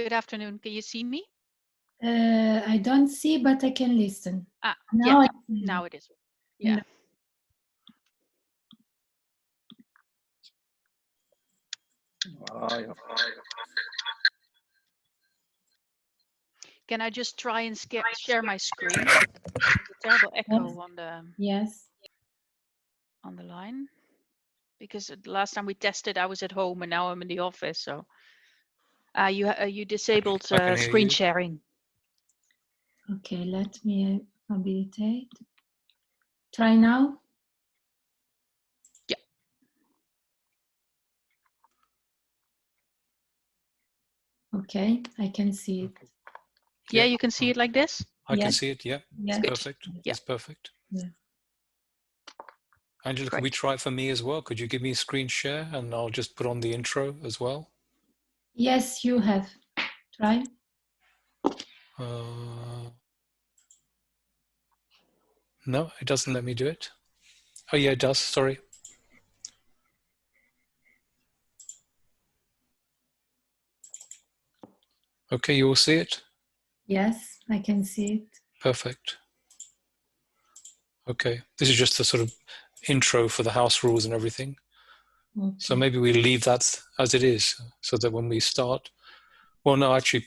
Good afternoon. Can you see me? I don't see, but I can listen. Now, now it is. Yeah. No. Can I just try and share my screen? There's a terrible echo on the line. Because the last time we tested, I was at home, and now I'm in the office. So you disabled screen sharing. Okay, let me habilitate. Try now. Yeah. Okay, I can see it. Yeah, you can see it like this? I can see it, yeah. Yes. It's perfect. Yeah. It's perfect. Yeah. Angela, can we try it for me as well? Could you give me a screen share and I'll just put on the intro as well? Yes, you have. Try. No, it doesn't let me do it. Oh yeah, it does, sorry. Okay, you all see it? Yes, I can see it. Perfect. Okay, this is just a sort of intro for the house rules and everything. Okay. So maybe we leave that as it is, so that when we start, well, no, actually,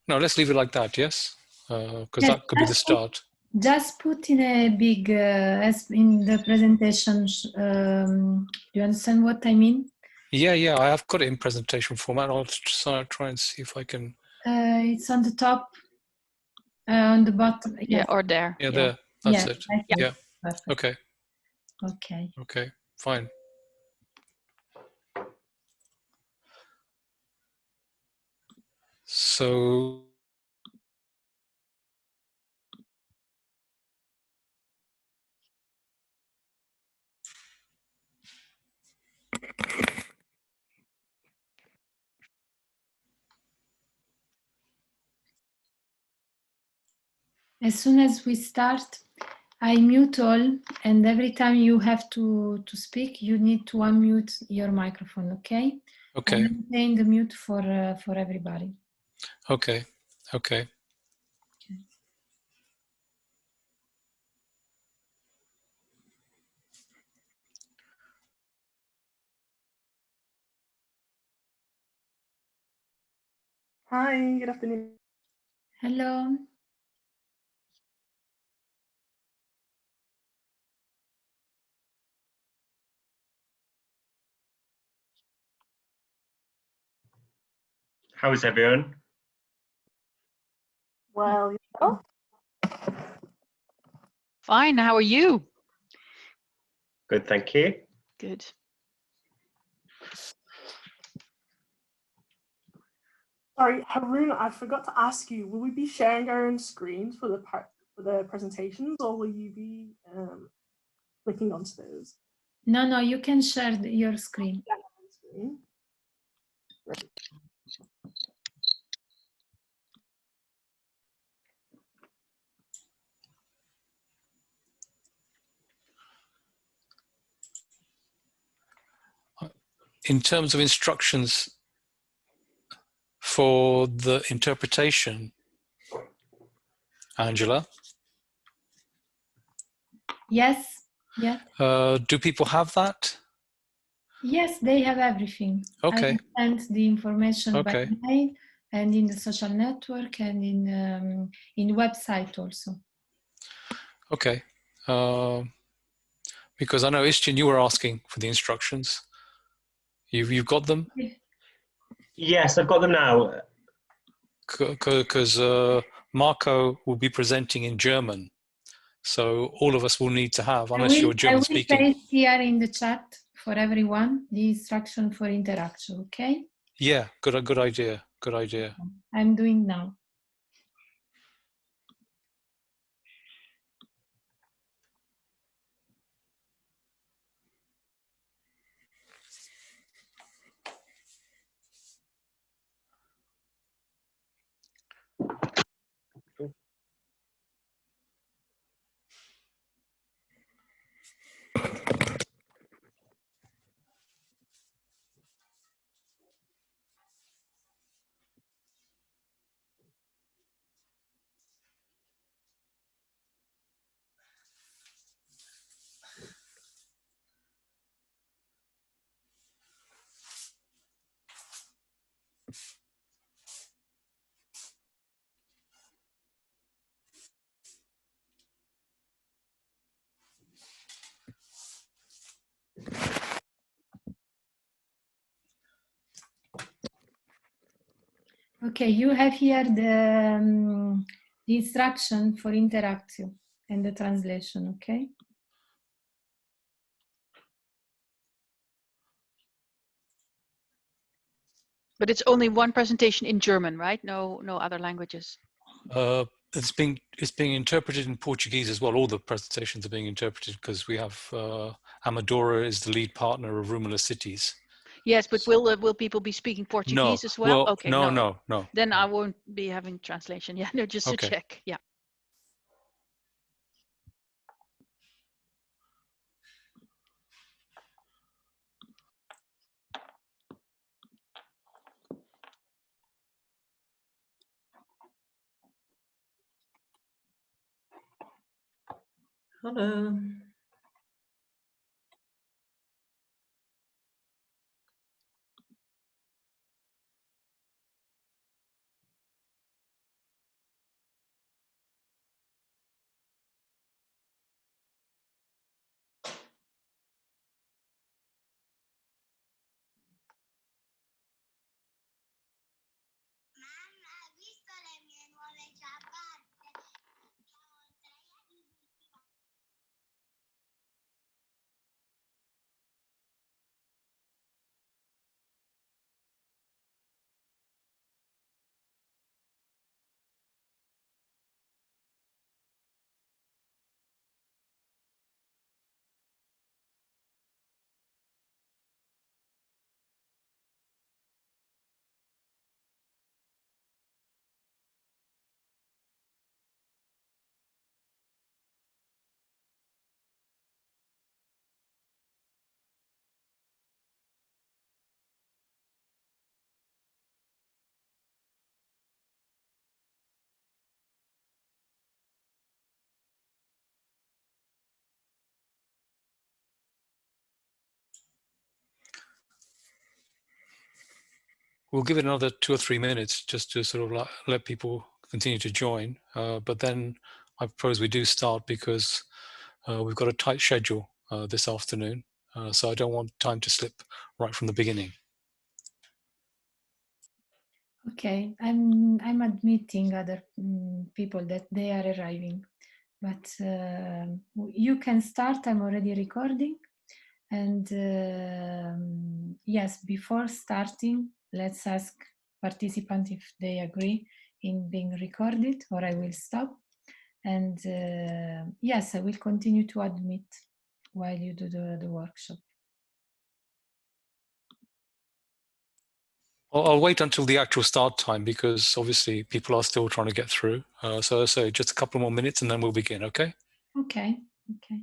no, let's leave it like that, yes? Because that could be the start. Just put in a big, as in the presentation, do you understand what I mean? Yeah, I have got it in presentation format. I'll try and see if I can. It's on the top, on the bottom. Yeah, or there. Yeah, there. That's it. Yeah. Perfect. Okay. Okay. Okay. Fine. So. As soon as we start, I mute all, and every time you have to speak, you need to unmute your microphone, okay? Okay. And maintain the mute for everybody. Okay. Okay. Hi, good afternoon. Hello. How is everyone? Well, yourself? Fine, how are you? Good, thank you. Good. Sorry, Haroon, I forgot to ask you, will we be sharing our own screens for the presentations, or will you be clicking onto those? No, you can share your screen. Great. In terms of instructions for the interpretation, Angela? Yes. Yeah. Do people have that? Yes, they have everything. Okay. I sent the information by mail and in the social network and in website also. Okay. Because I know, Istvan, you were asking for the instructions. You've got them? Yes, I've got them now. Because Marco will be presenting in German. So all of us will need to have, unless you're German speaking. I will paste here in the chat for everyone the instruction for interaction, okay? Yeah, good idea. Good idea. I'm doing now. Okay, you have here the instruction for interaction and the translation, okay? But it's only one presentation in German, right? No other languages. It's being interpreted in Portuguese as well. All the presentations are being interpreted because we have Amadora is the lead partner of Rumula Cities. Yes, but will people be speaking Portuguese as well? Okay, no. Then I won't be having translation. Yeah, no, just to check. Yeah. Hello. We'll give it another 2 or 3 minutes just to sort of let people continue to join. But then I propose we do start because we've got a tight schedule this afternoon. So I don't want time to slip right from the beginning. Okay, I'm admitting other people that they are arriving, but you can start. I'm already recording, and yes, before starting, let's ask participants if they agree in being recorded, or I will stop. And yes, I will continue to admit while you do the workshop. I'll wait until the actual start time because obviously people are still trying to get through. So just a couple more minutes and then we'll begin, okay? Okay, okay.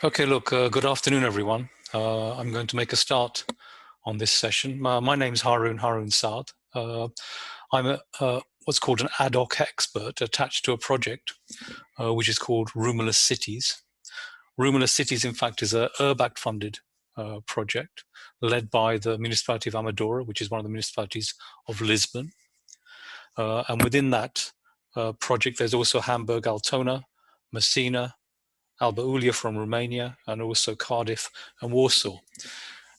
Okay, look, good afternoon, everyone. I'm going to make a start on this session. My name is Harun Saad. I'm what's called an ad hoc expert attached to a project which is called Rumula Cities. Rumula Cities, in fact, is a URBAC-funded project led by the municipality of Amadora, which is one of the municipalities of Lisbon. And within that project, there's also Hamburg, Altona, Messina, Alba Iulia from Romania, and also Cardiff and Warsaw.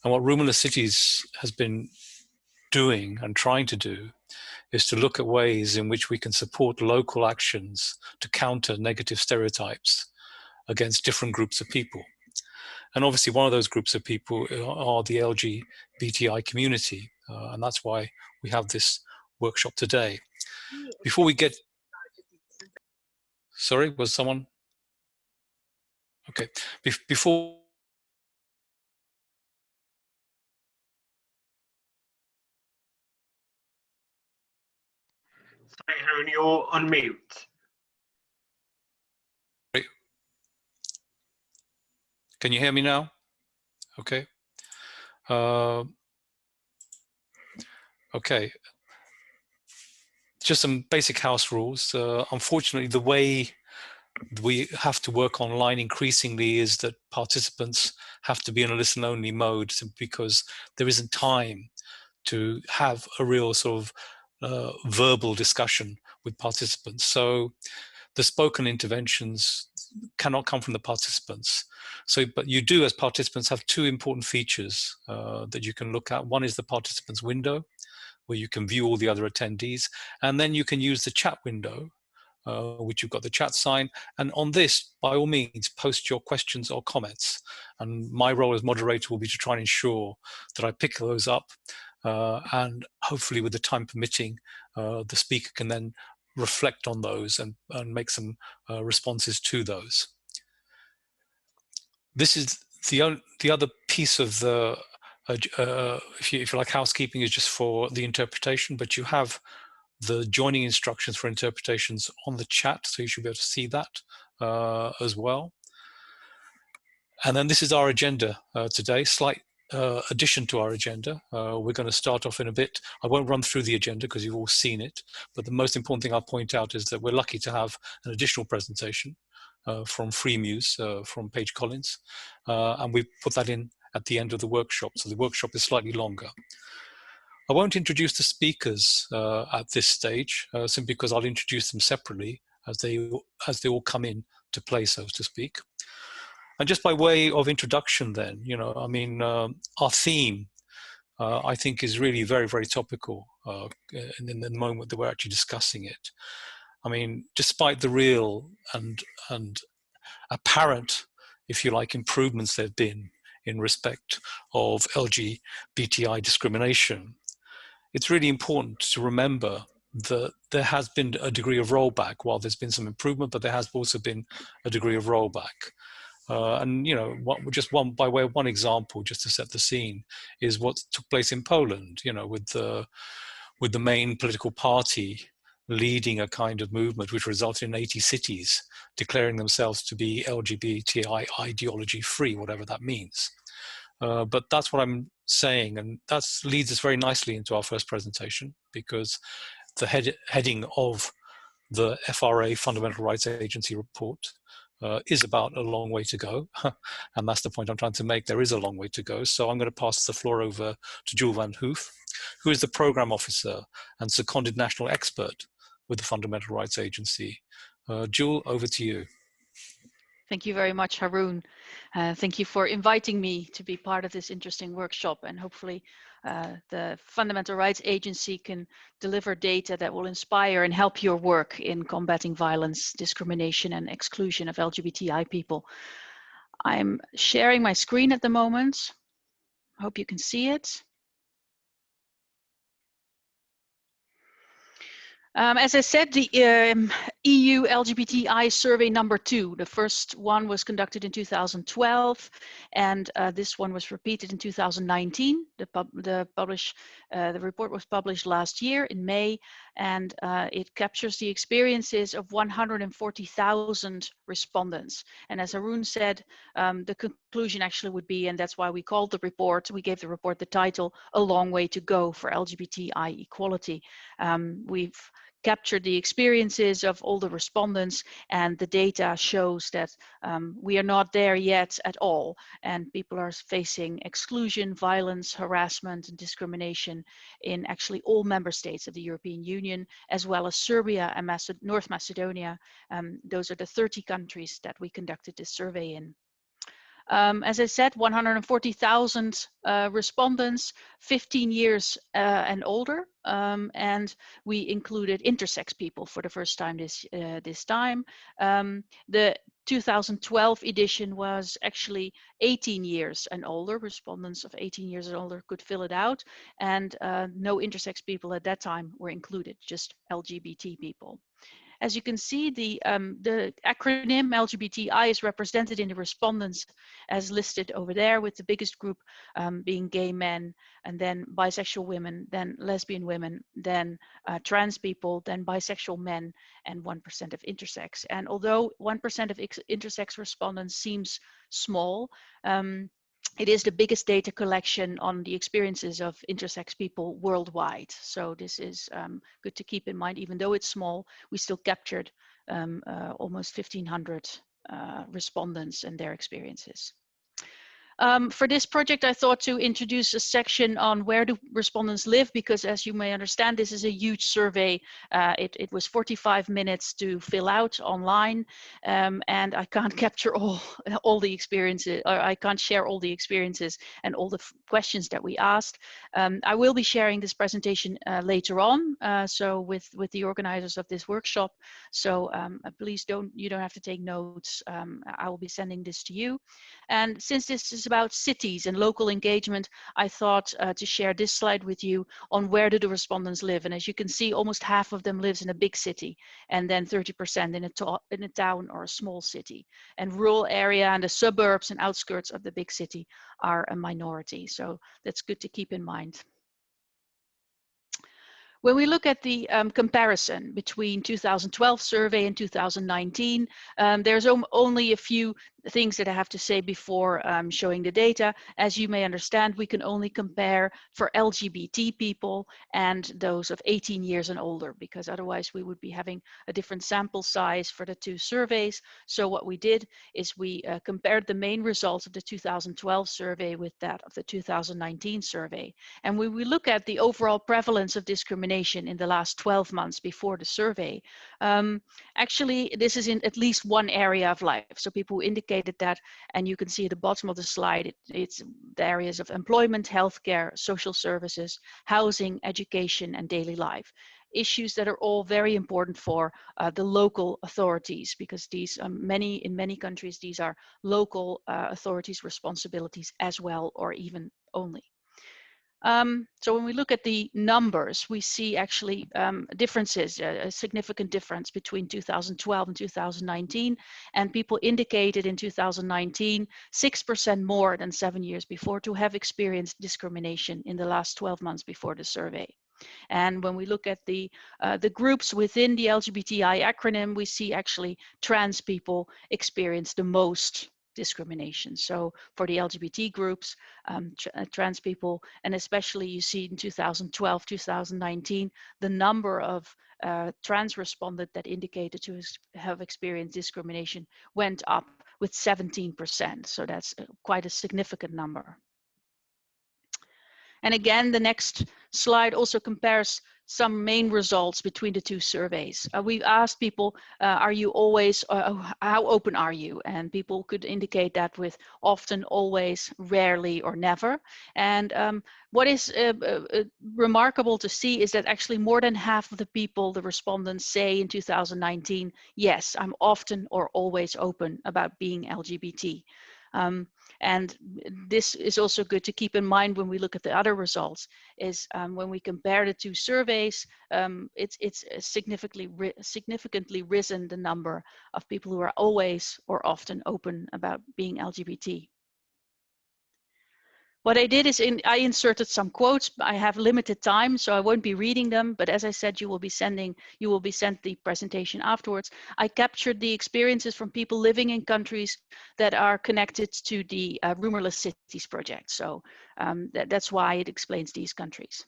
And what Rumula Cities has been doing and trying to do is to look at ways in which we can support local actions to counter negative stereotypes against different groups of people. And obviously one of those groups of people are the LGBTI community. And that's why we have this workshop today. Before we get, sorry, was someone? Okay, before. Sorry, Harun, you're on mute. Can you hear me now? Okay. Okay. Just some basic house rules. Unfortunately, the way we have to work online increasingly is that participants have to be in a listen-only mode because there isn't time to have a real sort of verbal discussion with participants. So the spoken interventions cannot come from the participants. So, but you do, as participants, have two important features that you can look at. One is the participants window, where you can view all the other attendees, and then you can use the chat window, which you've got the chat sign. And on this, by all means, post your questions or comments. And my role as moderator will be to try and ensure that I pick those up, and hopefully with the time permitting, the speaker can then reflect on those and make some responses to those. This is the other piece of the, if you like, housekeeping is just for the interpretation, but you have the joining instructions for interpretations on the chat, so you should be able to see that as well. And then this is our agenda today, slight addition to our agenda. We're going to start off in a bit. I won't run through the agenda because you've all seen it, but the most important thing I'll point out is that we're lucky to have an additional presentation from Free Muse, from Paige Collins, and we've put that in at the end of the workshop, so the workshop is slightly longer. I won't introduce the speakers at this stage, simply because I'll introduce them separately as they all come in to play, so to speak. And just by way of introduction then, you know, I mean, our theme, I think, is really very, very topical in the moment that we're actually discussing it. I mean, despite the real and apparent, if you like, improvements there have been in respect of LGBTI discrimination, it's really important to remember that there has been a degree of rollback. While there's been some improvement, but there has also been a degree of rollback. And you know, just one by way of one example, just to set the scene, is what took place in Poland. You know, with the main political party leading a kind of movement which resulted in 80 cities declaring themselves to be LGBTI ideology free, whatever that means. But that's what I'm saying, and that leads us very nicely into our first presentation, because the heading of the FRA Fundamental Rights Agency report is about a long way to go, and that's the point I'm trying to make. There is a long way to go. So I'm going to pass the floor over to Jules Van Hoof, who is the program officer and seconded national expert with the Fundamental Rights Agency. Jules, over to you. Thank you very much, Harun. Thank you for inviting me to be part of this interesting workshop, and hopefully the Fundamental Rights Agency can deliver data that will inspire and help your work in combating violence, discrimination, and exclusion of LGBTI people. I'm sharing my screen at the moment. I hope you can see it. As I said, the EU LGBTI survey number 2, the first one was conducted in 2012, and this one was repeated in 2019. The report was published last year in May, and it captures the experiences of 140,000 respondents. And as Harun said, the conclusion actually would be, and that's why we called the report, we gave the report the title, A Long Way to Go for LGBTI Equality. We've captured the experiences of all the respondents, and the data shows that we are not there yet at all, and people are facing exclusion, violence, harassment, and discrimination in actually all member states of the European Union, as well as Serbia and North Macedonia. Those are the 30 countries that we conducted this survey in. As I said, 140,000 respondents, 15 years and older, and we included intersex people for the first time this time. The 2012 edition was actually 18 years and older. Respondents of 18 years and older could fill it out, and no intersex people at that time were included, just LGBT people. As you can see, the acronym LGBTI is represented in the respondents as listed over there, with the biggest group being gay men, and then bisexual women, then lesbian women, then trans people, then bisexual men, and 1% of intersex. And although 1% of intersex respondents seems small, it is the biggest data collection on the experiences of intersex people worldwide. So this is good to keep in mind. Even though it's small, we still captured almost 1,500 respondents and their experiences. For this project, I thought to introduce a section on where do respondents live, because as you may understand, this is a huge survey. It was 45 minutes to fill out online, and I can't capture all the experiences, or I can't share all the experiences and all the questions that we asked. I will be sharing this presentation later on, so with the organizers of this workshop. So please you don't have to take notes. I will be sending this to you. And since this is about cities and local engagement, I thought to share this slide with you on where do the respondents live. And as you can see, almost half of them lives in a big city, and then 30% in a town or a small city. And rural area and the suburbs and outskirts of the big city are a minority. So that's good to keep in mind. When we look at the comparison between 2012 survey and 2019, there's only a few things that I have to say before showing the data. As you may understand, we can only compare for LGBT people and those of 18 years and older, because otherwise we would be having a different sample size for the two surveys. So what we did is we compared the main results of the 2012 survey with that of the 2019 survey. And when we look at the overall prevalence of discrimination in the last 12 months before the survey, actually this is in at least one area of life. So people who indicated that, and you can see at the bottom of the slide, it's the areas of employment, healthcare, social services, housing, education, and daily life. Issues that are all very important for the local authorities, because these in many countries, these are local authorities' responsibilities as well, or even only. So when we look at the numbers, we see actually differences, a significant difference between 2012 and 2019. And people indicated in 2019, 6% more than 7 years before to have experienced discrimination in the last 12 months before the survey. And when we look at the groups within the LGBTI acronym, we see actually trans people experience the most discrimination. So for the LGBT groups, trans people, and especially you see in 2012, 2019, the number of trans respondents that indicated to have experienced discrimination went up with 17%. So that's quite a significant number. And again, the next slide also compares some main results between the two surveys. We've asked people, are you always, how open are you? And people could indicate that with often, always, rarely, or never. And what is remarkable to see is that actually more than half of the people, the respondents, say in 2019, yes, I'm often or always open about being LGBT. And this is also good to keep in mind when we look at the other results, is when we compare the two surveys, it's significantly risen the number of people who are always or often open about being LGBT. What I did is I inserted some quotes. I have limited time, so I won't be reading them. But as I said, you will be sent the presentation afterwards. I captured the experiences from people living in countries that are connected to the Rumorless Cities project. So that's why it explains these countries.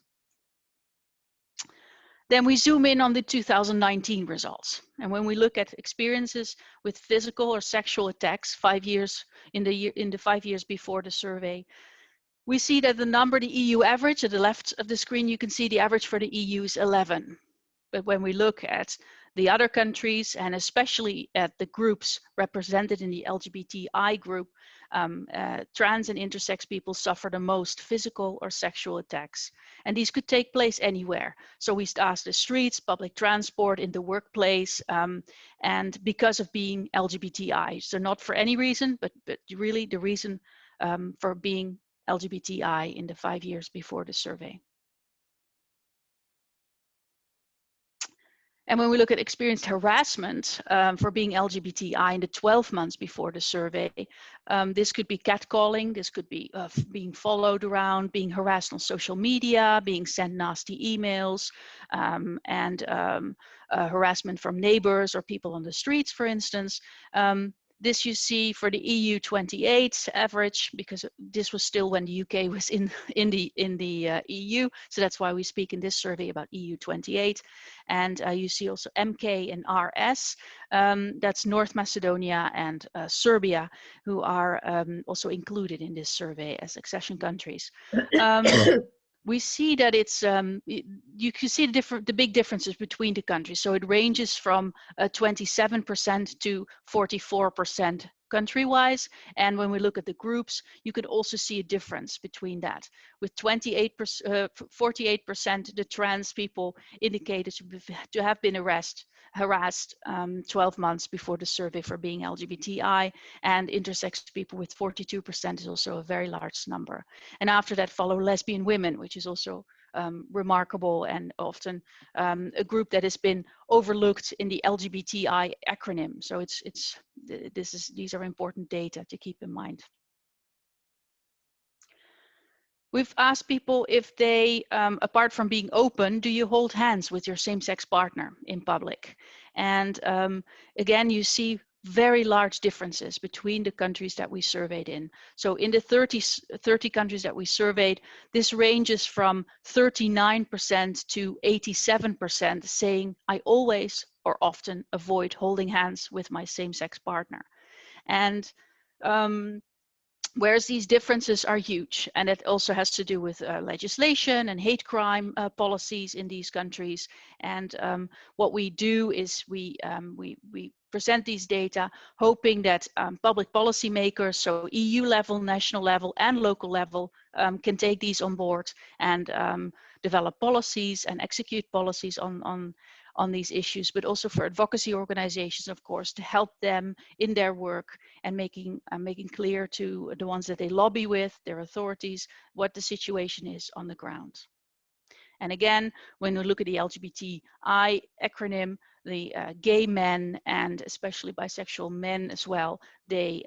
Then we zoom in on the 2019 results. And when we look at experiences with physical or sexual attacks 5 years in the 5 years before the survey, we see that the number, the EU average, at the left of the screen, you can see the average for the EU is 11. But when we look at the other countries, and especially at the groups represented in the LGBTI group, trans and intersex people suffer the most physical or sexual attacks. And these could take place anywhere. So we asked the streets, public transport, in the workplace, and because of being LGBTI. So not for any reason, but really the reason for being LGBTI in the 5 years before the survey. And when we look at experienced harassment for being LGBTI in the 12 months before the survey, this could be catcalling, this could be being followed around, being harassed on social media, being sent nasty emails, and harassment from neighbors or people on the streets, for instance. This you see for the EU 28 average, because this was still when the UK was in the EU. So that's why we speak in this survey about EU 28. And you see also MK and RS, that's North Macedonia and Serbia, who are also included in this survey as accession countries. We see that it's you can see the big differences between the countries. So it ranges from 27% to 44% country-wise. And when we look at the groups, you could also see a difference between that. With 48%, the trans people indicated to have been harassed 12 months before the survey for being LGBTI, and intersex people with 42% is also a very large number. And after that follow lesbian women, which is also remarkable and often a group that has been overlooked in the LGBTI acronym. So these are important data to keep in mind. We've asked people if they, apart from being open, do you hold hands with your same-sex partner in public? And again, you see very large differences between the countries that we surveyed in. So in the 30 countries that we surveyed, this ranges from 39% to 87% saying, I always or often avoid holding hands with my same-sex partner. And whereas these differences are huge, and it also has to do with legislation and hate crime policies in these countries. And what we do is we present these data, hoping that public policy makers, so EU level, national level, and local level, can take these on board and develop policies and execute policies on these issues, but also for advocacy organizations, of course, to help them in their work and making clear to the ones that they lobby with, their authorities, what the situation is on the ground. And again, when we look at the LGBTI acronym, the gay men and especially bisexual men as well, they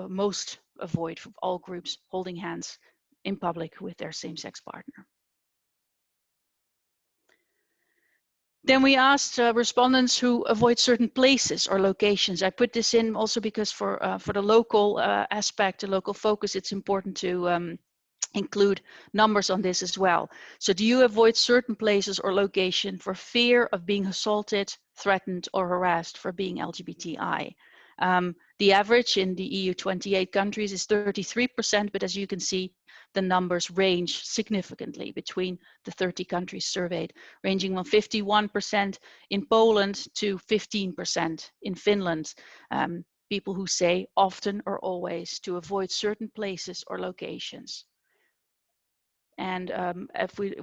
most avoid from all groups holding hands in public with their same-sex partner. Then we asked respondents who avoid certain places or locations. I put this in also because for the local aspect, the local focus, it's important to include numbers on this as well. So do you avoid certain places or location for fear of being assaulted, threatened, or harassed for being LGBTI? The average in the EU 28 countries is 33%, but as you can see, the numbers range significantly between the 30 countries surveyed, ranging from 51% in Poland to 15% in Finland. People who say often or always to avoid certain places or locations. And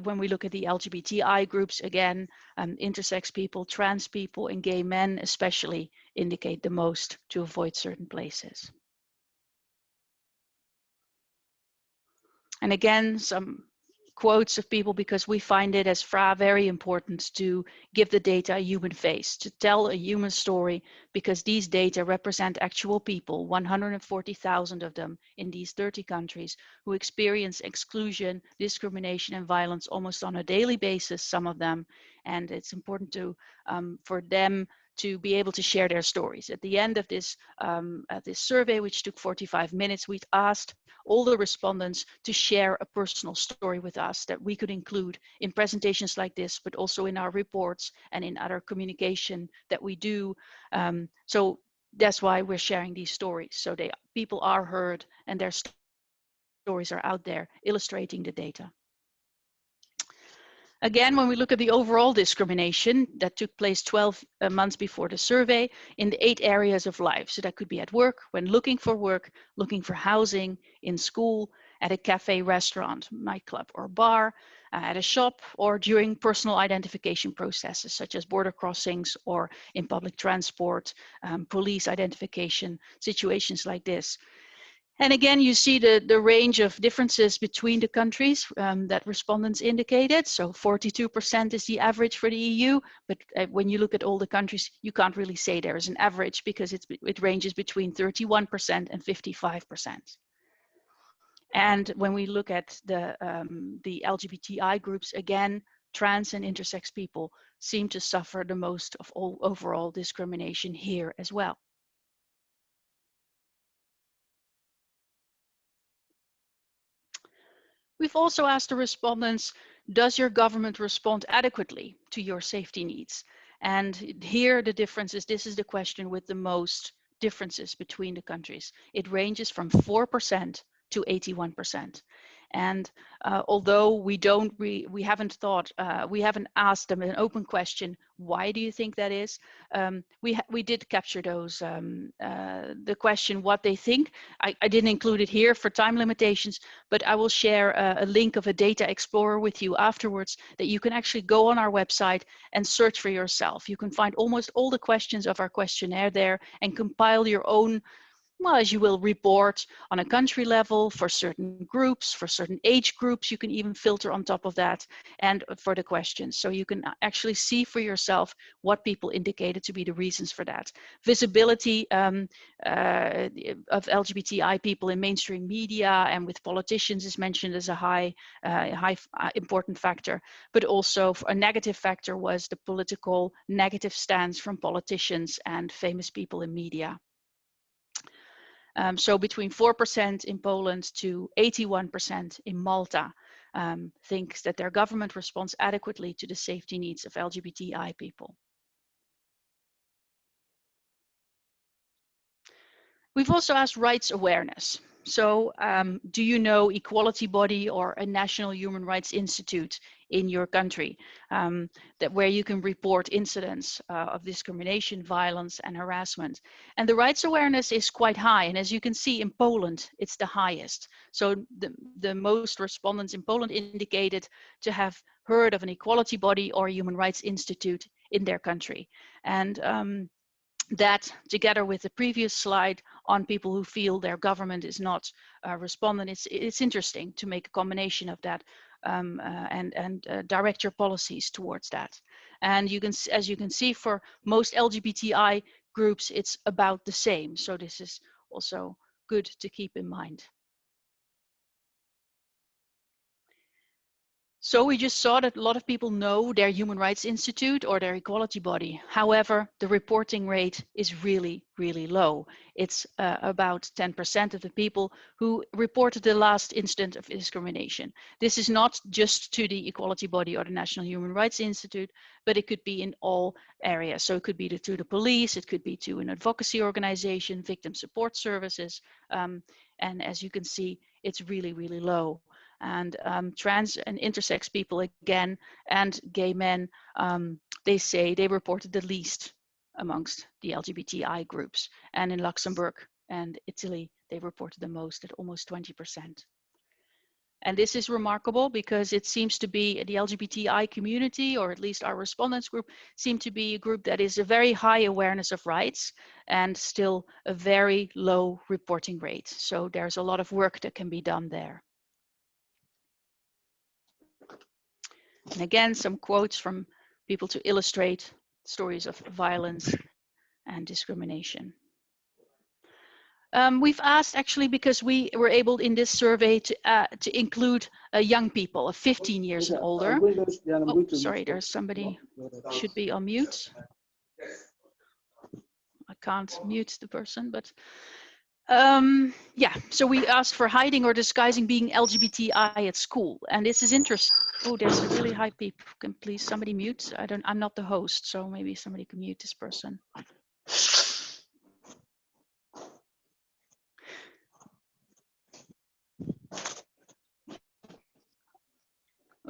when we look at the LGBTI groups, again, intersex people, trans people, and gay men especially indicate the most to avoid certain places. And again, some quotes of people, because we find it as FRA very important to give the data a human face, to tell a human story, because these data represent actual people, 140,000 of them in these 30 countries, who experience exclusion, discrimination, and violence almost on a daily basis, some of them. And it's important to for them to be able to share their stories. At the end of this survey, which took 45 minutes, we asked all the respondents to share a personal story with us that we could include in presentations like this, but also in our reports and in other communication that we do. So that's why we're sharing these stories. So people are heard and their stories are out there illustrating the data. Again, when we look at the overall discrimination that took place 12 months before the survey in the 8 areas of life. So that could be at work, when looking for work, looking for housing, in school, at a cafe, restaurant, nightclub, or bar, at a shop, or during personal identification processes such as border crossings or in public transport, police identification, situations like this. And again, you see the range of differences between the countries that respondents indicated. So 42% is the average for the EU, but when you look at all the countries, you can't really say there is an average because it ranges between 31% and 55%. And when we look at the LGBTI groups, again, trans and intersex people seem to suffer the most of all overall discrimination here as well. We've also asked the respondents, does your government respond adequately to your safety needs? And here the difference is, this is the question with the most differences between the countries. It ranges from 4% to 81%. And although we haven't asked them an open question, why do you think that is? We did capture those, the question, what they think. I didn't include it here for time limitations, but I will share a link of a data explorer with you afterwards that you can actually go on our website and search for yourself. You can find almost all the questions of our questionnaire there and compile your own, well, as you will, report on a country level for certain groups, for certain age groups. You can even filter on top of that, and for the questions. So you can actually see for yourself what people indicated to be the reasons for that. Visibility of LGBTI people in mainstream media and with politicians is mentioned as a high important factor, but also a negative factor was the political negative stance from politicians and famous people in media. So between 4% in Poland to 81% in Malta thinks that their government responds adequately to the safety needs of LGBTI people. We've also asked rights awareness. So do you know equality body or a national human rights institute in your country where you can report incidents of discrimination, violence, and harassment? And the rights awareness is quite high. And as you can see in Poland, it's the highest. So the most respondents in Poland indicated to have heard of an equality body or a human rights institute in their country. And that, together with the previous slide on people who feel their government is not responding, it's interesting to make a combination of that and direct your policies towards that. And you can, as you can see, for most LGBTI groups, it's about the same. So this is also good to keep in mind. So we just saw that a lot of people know their Human Rights Institute or their equality body. However, the reporting rate is really, really low. It's about 10% of the people who reported the last incident of discrimination. This is not just to the equality body or the National Human Rights Institute, but it could be in all areas. So it could be to the police, it could be to an advocacy organization, victim support services. And as you can see, it's really, really low. And trans and intersex people, again, and gay men, they say they reported the least amongst the LGBTI groups. And in Luxembourg and Italy, they reported the most at almost 20%. And this is remarkable because it seems to be the LGBTI community, or at least our respondents group, seem to be a group that is a very high awareness of rights and still a very low reporting rate. So there's a lot of work that can be done there. And again, some quotes from people to illustrate stories of violence and discrimination. We've asked, actually, because we were able in this survey to include young people of 15 years and older. Oh, sorry, there's somebody should be on mute. I can't mute the person, but yeah, so we asked for hiding or disguising being LGBTI at school. And this is interesting. Oh, there's a really high beep. Can please somebody mute? I'm not the host, so maybe somebody can mute this person.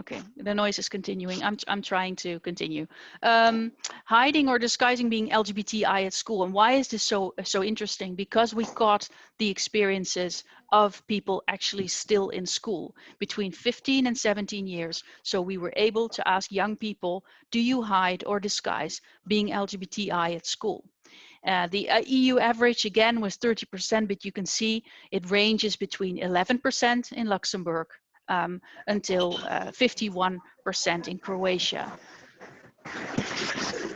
Okay, the noise is continuing. I'm trying to continue. Hiding or disguising being LGBTI at school, and why is this so interesting? Because we got the experiences of people actually still in school between 15 and 17 years. So we were able to ask young people, do you hide or disguise being LGBTI at school? The EU average again was 30%, but you can see it ranges between 11% in Luxembourg until 51% in Croatia.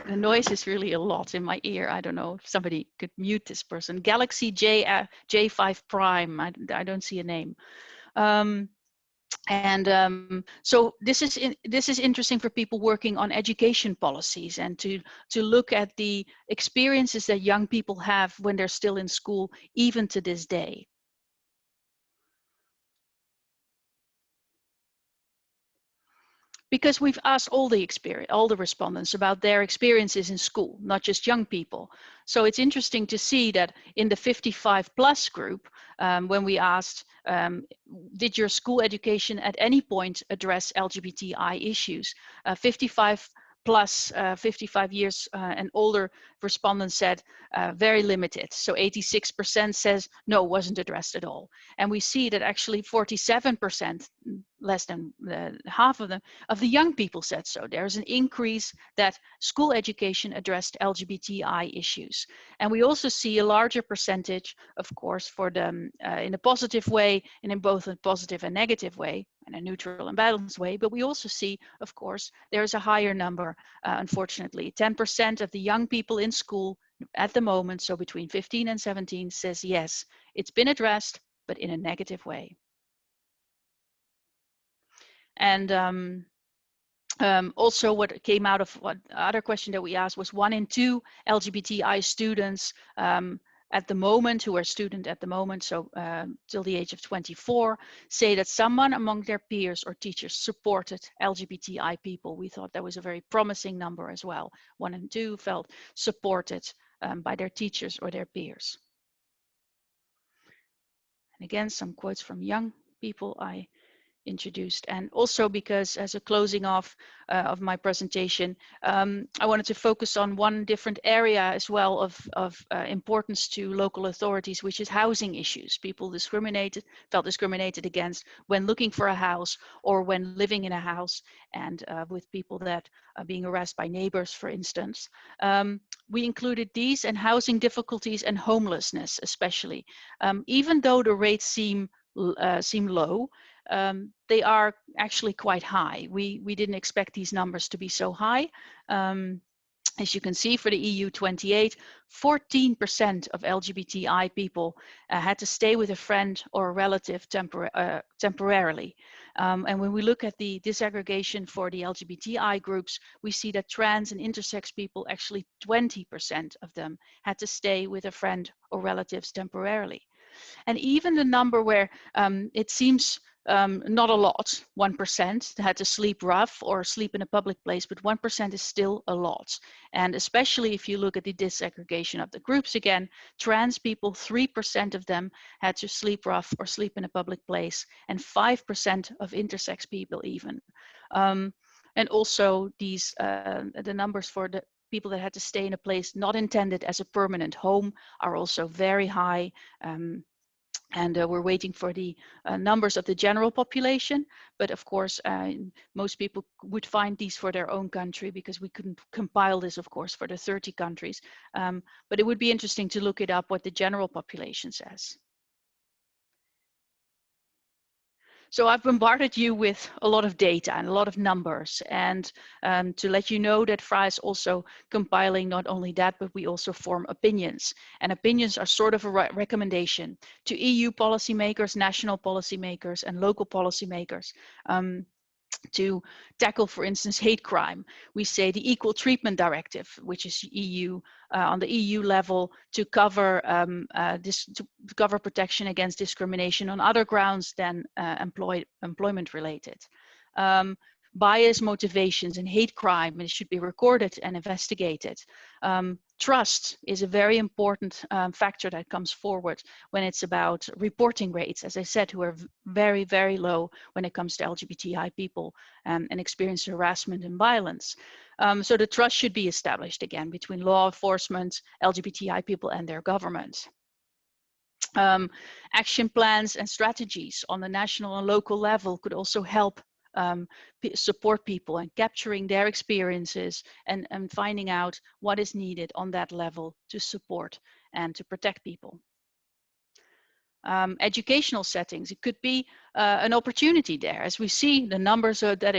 The noise is really a lot in my ear. I don't know if somebody could mute this person. Galaxy J5 Prime, I don't see a name. So this is interesting for people working on education policies and to look at the experiences that young people have when they're still in school, even to this day. Because we've asked all the respondents about their experiences in school, not just young people. So it's interesting to see that in the 55+ group, when we asked, did your school education at any point address LGBTI issues? 55 years and older respondents said very limited. So 86% says no, wasn't addressed at all. And we see that actually 47%, less than half of the young people said so. There's an increase that school education addressed LGBTI issues. And we also see a larger percentage, of course, for the in a positive way and in both a positive and negative way, in a neutral and balanced way. But we also see, of course, there's a higher number, unfortunately. 10% of the young people in school at the moment, so between 15 and 17, says yes, it's been addressed, but in a negative way. And also what came out of what other question that we asked was 1 in 2 LGBTI students at the moment, who are student at the moment, so till the age of 24, say that someone among their peers or teachers supported LGBTI people. We thought that was a very promising number as well. 1 in 2 felt supported by their teachers or their peers. And again, some quotes from young people I introduced, and also because as a closing off of my presentation, I wanted to focus on one different area as well of importance to local authorities, which is housing issues. People felt discriminated against when looking for a house or when living in a house, and with people that are being harassed by neighbors, for instance. We included these and housing difficulties and homelessness, especially. Even though the rates seem low, they are actually quite high. We didn't expect these numbers to be so high. As you can see, for the EU 28, 14% of LGBTI people had to stay with a friend or a relative temporarily. And when we look at the disaggregation for the LGBTI groups, we see that trans and intersex people, actually 20% of them had to stay with a friend or relatives temporarily. And even the number where it seems not a lot, 1% had to sleep rough or sleep in a public place, but 1% is still a lot. And especially if you look at the disaggregation of the groups again, trans people, 3% of them had to sleep rough or sleep in a public place, and 5% of intersex people even. And also these, the numbers for the people that had to stay in a place not intended as a permanent home are also very high. And we're waiting for the numbers of the general population. But of course, most people would find these for their own country, because we couldn't compile this, of course, for the 30 countries. But it would be interesting to look it up what the general population says. So I've bombarded you with a lot of data and a lot of numbers, and to let you know that FRA is also compiling not only that, but we also form opinions. And opinions are sort of a recommendation to EU policymakers, national policymakers, and local policymakers. To tackle, for instance, hate crime. We say the Equal Treatment Directive, which is EU on the EU level, to cover to cover protection against discrimination on other grounds than employment related. Bias motivations and hate crime, and it should be recorded and investigated. trust is a very important factor that comes forward when it's about reporting rates, as I said, who are very, very low when it comes to LGBTI people and experience harassment and violence. So the trust should be established again between law enforcement, LGBTI people and their government. Action plans and strategies on the national and local level could also help support people and capturing their experiences and finding out what is needed on that level to support and to protect people. Educational settings, it could be an opportunity there, as we see the numbers are that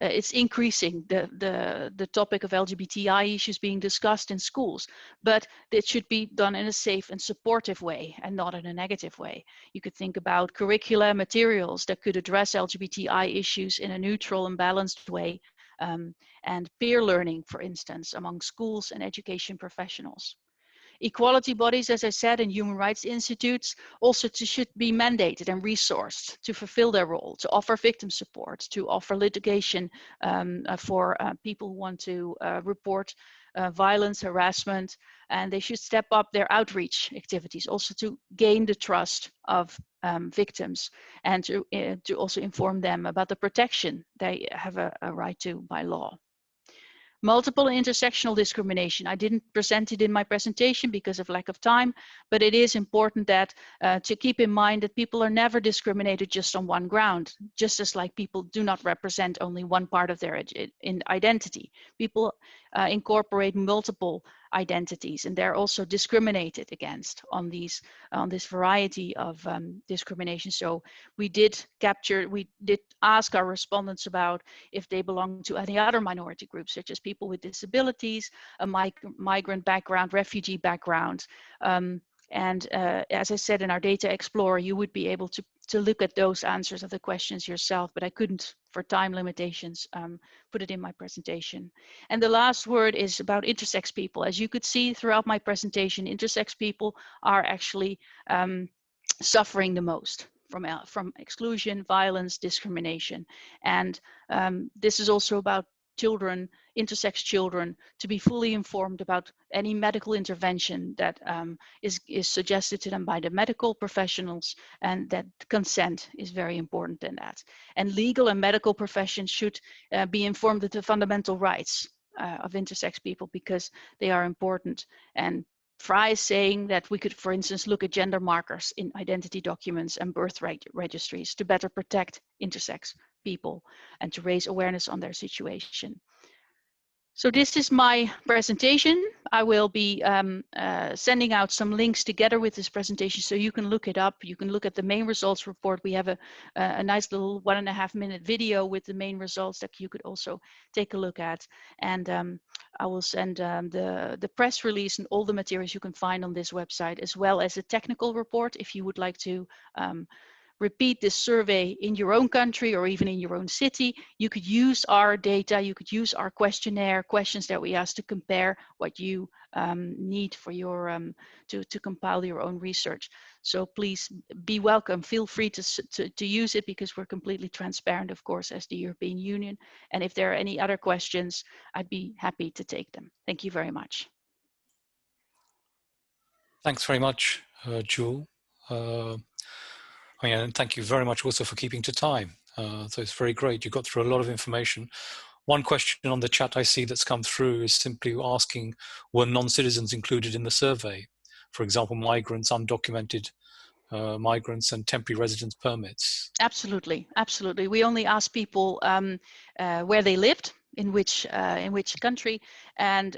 it's increasing, the topic of LGBTI issues being discussed in schools, but it should be done in a safe and supportive way and not in a negative way. You could think about curricula materials that could address LGBTI issues in a neutral and balanced way, and peer learning, for instance, among schools and education professionals. Equality bodies, as I said, and human rights institutes also should be mandated and resourced to fulfill their role, to offer victim support, to offer litigation for people who want to report violence, harassment, and they should step up their outreach activities also to gain the trust of victims and to also inform them about the protection they have a right to by law. Multiple intersectional discrimination. I didn't present it in my presentation because of lack of time, but it is important that to keep in mind that people are never discriminated just on one ground, just as like people do not represent only one part of their identity. People incorporate multiple identities and they're also discriminated against on this variety of discrimination. So we did ask our respondents about if they belong to any other minority groups, such as people with disabilities, a migrant background, refugee background. And as I said in our Data Explorer, you would be able to look at those answers of the questions yourself, but I couldn't, for time limitations, put it in my presentation. And the last word is about intersex people. As you could see throughout my presentation, intersex people are actually suffering the most from exclusion, violence, discrimination. And this is also about children, intersex children, to be fully informed about any medical intervention that is suggested to them by the medical professionals, and that consent is very important in that. And legal and medical professions should be informed of the fundamental rights of intersex people because they are important. And Fry is saying that we could, for instance, look at gender markers in identity documents and birth registries to better protect intersex people and to raise awareness on their situation. So this is my presentation. I will be sending out some links together with this presentation so you can look it up. You can look at the main results report. We have a nice little 1.5 minute video with the main results that you could also take a look at. And I will send the press release and all the materials you can find on this website, as well as a technical report if you would like to repeat this survey in your own country or even in your own city. You could use our data, you could use our questionnaire, questions that we ask to compare what you need for your to compile your own research. So please be welcome, feel free to use it because we're completely transparent, of course, as the European Union. And if there are any other questions, I'd be happy to take them. Thank you very much. Thanks very much, Jewel. And thank you very much also for keeping to time. So it's very great. You got through a lot of information. One question on the chat I see that's come through is simply asking, were non-citizens included in the survey? For example, migrants, undocumented migrants and temporary residence permits. Absolutely, absolutely. We only ask people where they lived, in which country, and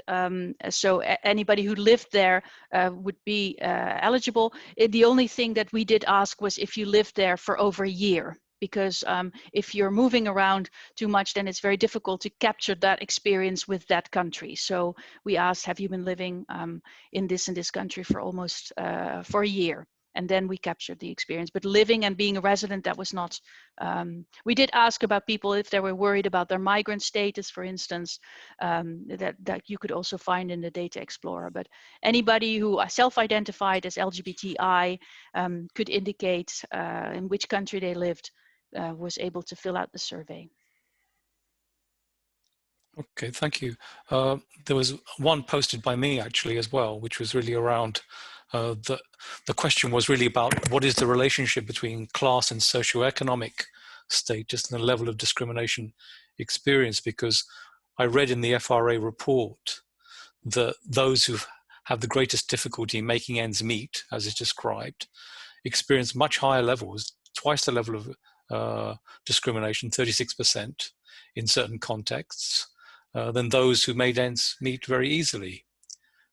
so anybody who lived there would be eligible. The only thing that we did ask was if you lived there for over a year, because if you're moving around too much, then it's very difficult to capture that experience with that country. So we asked, have you been living in this country for almost for a year? And then we captured the experience. But living and being a resident, that was not, we did ask about people if they were worried about their migrant status, for instance, that you could also find in the Data Explorer. But anybody who self-identified as LGBTI could indicate in which country they lived, was able to fill out the survey. Okay, thank you. There was one posted by me actually as well, which was really around the question was really about what is the relationship between class and socioeconomic status and the level of discrimination experienced, because I read in the FRA report that those who have the greatest difficulty in making ends meet, as is described, experience much higher levels, twice the level of discrimination, 36% in certain contexts, than those who made ends meet very easily.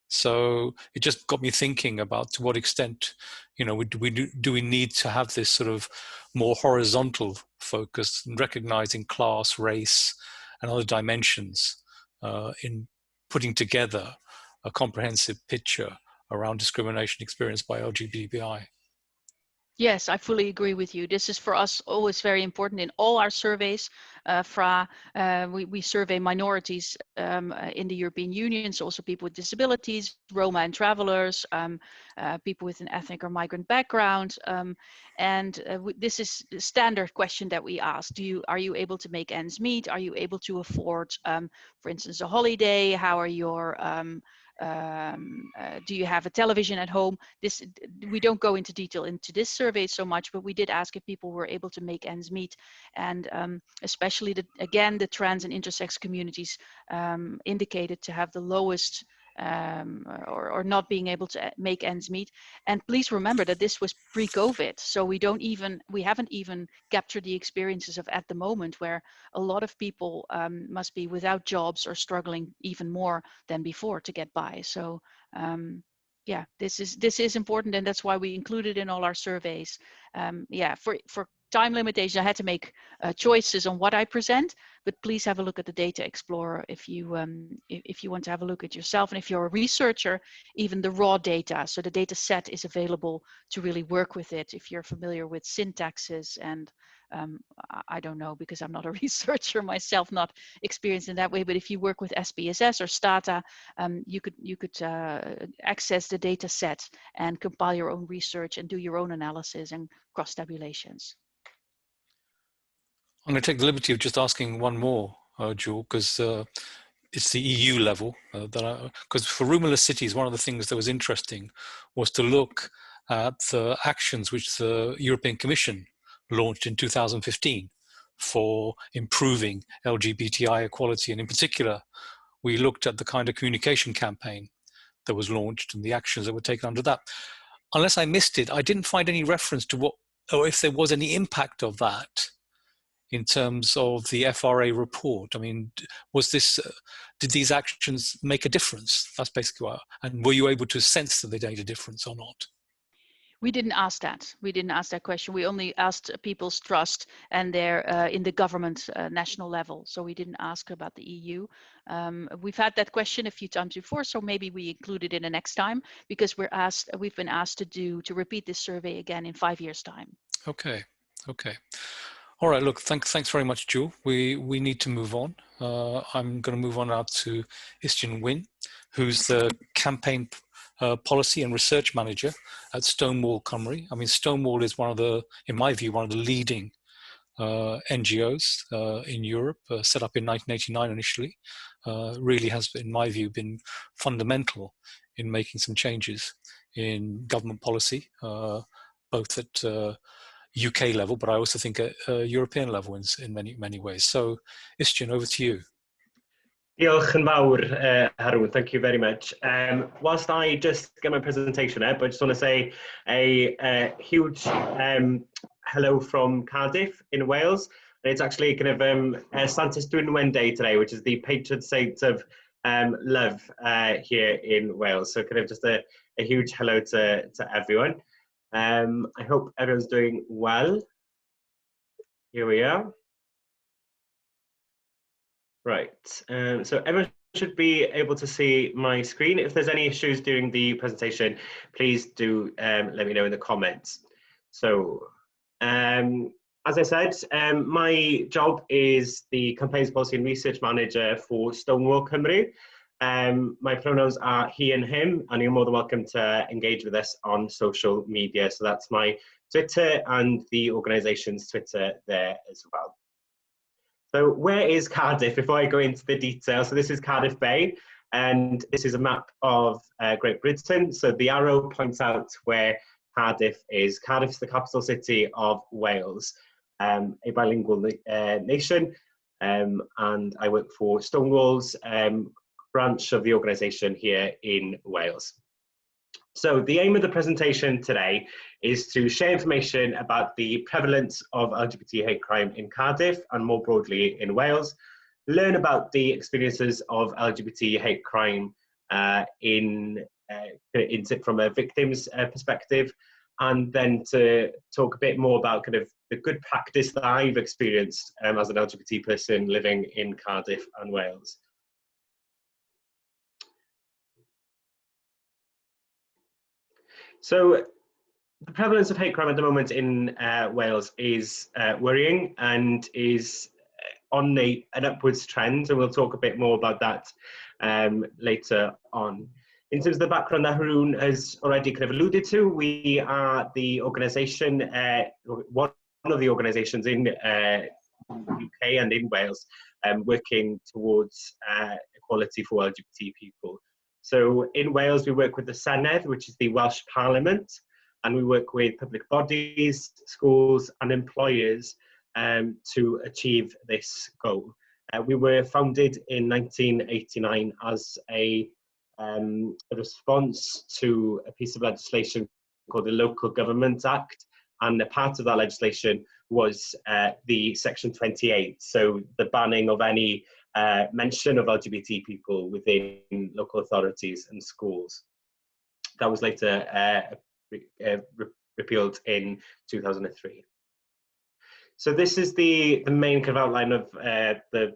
So it just got me thinking about to what extent, you know, do we need to have this sort of more horizontal focus and recognizing class, race, and other dimensions in putting together a comprehensive picture around discrimination experienced by LGBTI. Yes, I fully agree with you. This is for us always very important in all our surveys. We survey minorities in the European Union, so also people with disabilities, Roma and travelers, people with an ethnic or migrant background. This is the standard question that we ask. Are you able to make ends meet? Are you able to afford, for instance, a holiday? How are your do you have a television at home? We don't go into detail into this survey so much, but we did ask if people were able to make ends meet, and especially the trans and intersex communities indicated to have the lowest or not being able to make ends meet. And please remember that this was pre-COVID, so we haven't even captured the experiences of at the moment, where a lot of people must be without jobs or struggling even more than before to get by. So yeah, this is important, and that's why we include it in all our surveys. Yeah, for time limitation, I had to make choices on what I present, but please have a look at the Data Explorer if you want to have a look at yourself. And if you're a researcher, even the raw data, so the data set is available to really work with it. If you're familiar with syntaxes and I don't know, because I'm not a researcher myself, not experienced in that way, but if you work with SPSS or Stata, you could access the data set and compile your own research and do your own analysis and cross tabulations. I'm going to take the liberty of just asking one more, Jewel, because it's the EU level. Because for Roomless Cities, one of the things that was interesting was to look at the actions which the European Commission launched in 2015 for improving LGBTI equality. And in particular, we looked at the kind of communication campaign that was launched and the actions that were taken under that. Unless I missed it, I didn't find any reference to what, or if there was any impact of that in terms of the FRA report. I mean, was this, did these actions make a difference? That's basically what, and were you able to sense that they made a difference or not? We didn't ask that. We didn't ask that question. We only asked people's trust and their in the government national level. So we didn't ask about the EU. We've had that question a few times before, so maybe we include it in the next time, because we've been asked to repeat this survey again in 5 years' time. Okay, okay. All right, look, thanks very much, Jewel. We need to move on. I'm going to move on now to Istjan Wynn, who's the campaign policy and research manager at Stonewall Cymru. I mean, Stonewall is one of the, in my view, one of the leading NGOs in Europe, set up in 1989 initially. Really has, in my view, been fundamental in making some changes in government policy, both at UK level, but I also think at European level in many ways. So, Istjan, over to you. Diolch yn fawr, Harun, thank you very much. Whilst I just get my presentation up, I just want to say a huge hello from Cardiff in Wales. And it's actually kind of Santes Dwynwen Day today, which is the patron saint of love here in Wales. So kind of just a huge hello to everyone. I hope everyone's doing well. Here we are. Right, so everyone should be able to see my screen. If there's any issues during the presentation, please do let me know in the comments. So, as I said, my job is the Campaigns Policy and Research Manager for Stonewall Cymru. My pronouns are he and him, and you're more than welcome to engage with us on social media. So that's my Twitter and the organisation's Twitter there as well. So where is Cardiff? Before I go into the details, so this is Cardiff Bay, and this is a map of Great Britain. So the arrow points out where Cardiff is. Cardiff is the capital city of Wales, a bilingual nation, and I work for Stonewall's branch of the organisation here in Wales. So the aim of the presentation today is to share information about the prevalence of LGBT hate crime in Cardiff and more broadly in Wales, learn about the experiences of LGBT hate crime from a victim's perspective, and then to talk a bit more about kind of the good practice that I've experienced as an LGBT person living in Cardiff and Wales. So the prevalence of hate crime at the moment in Wales is worrying and is on an upwards trend, and we'll talk a bit more about that later on. In terms of the background that Haroon has already kind of alluded to, we are the organisation, one of the organisations in the UK and in Wales working towards equality for LGBT people. So in Wales, we work with the Senedd, which is the Welsh Parliament, and we work with public bodies, schools and employers to achieve this goal. We were founded in 1989 as a response to a piece of legislation called the Local Government Act, and a part of that legislation was the Section 28, so the banning of any mention of LGBT people within local authorities and schools. That was later repealed in 2003. So this is the main kind of outline of the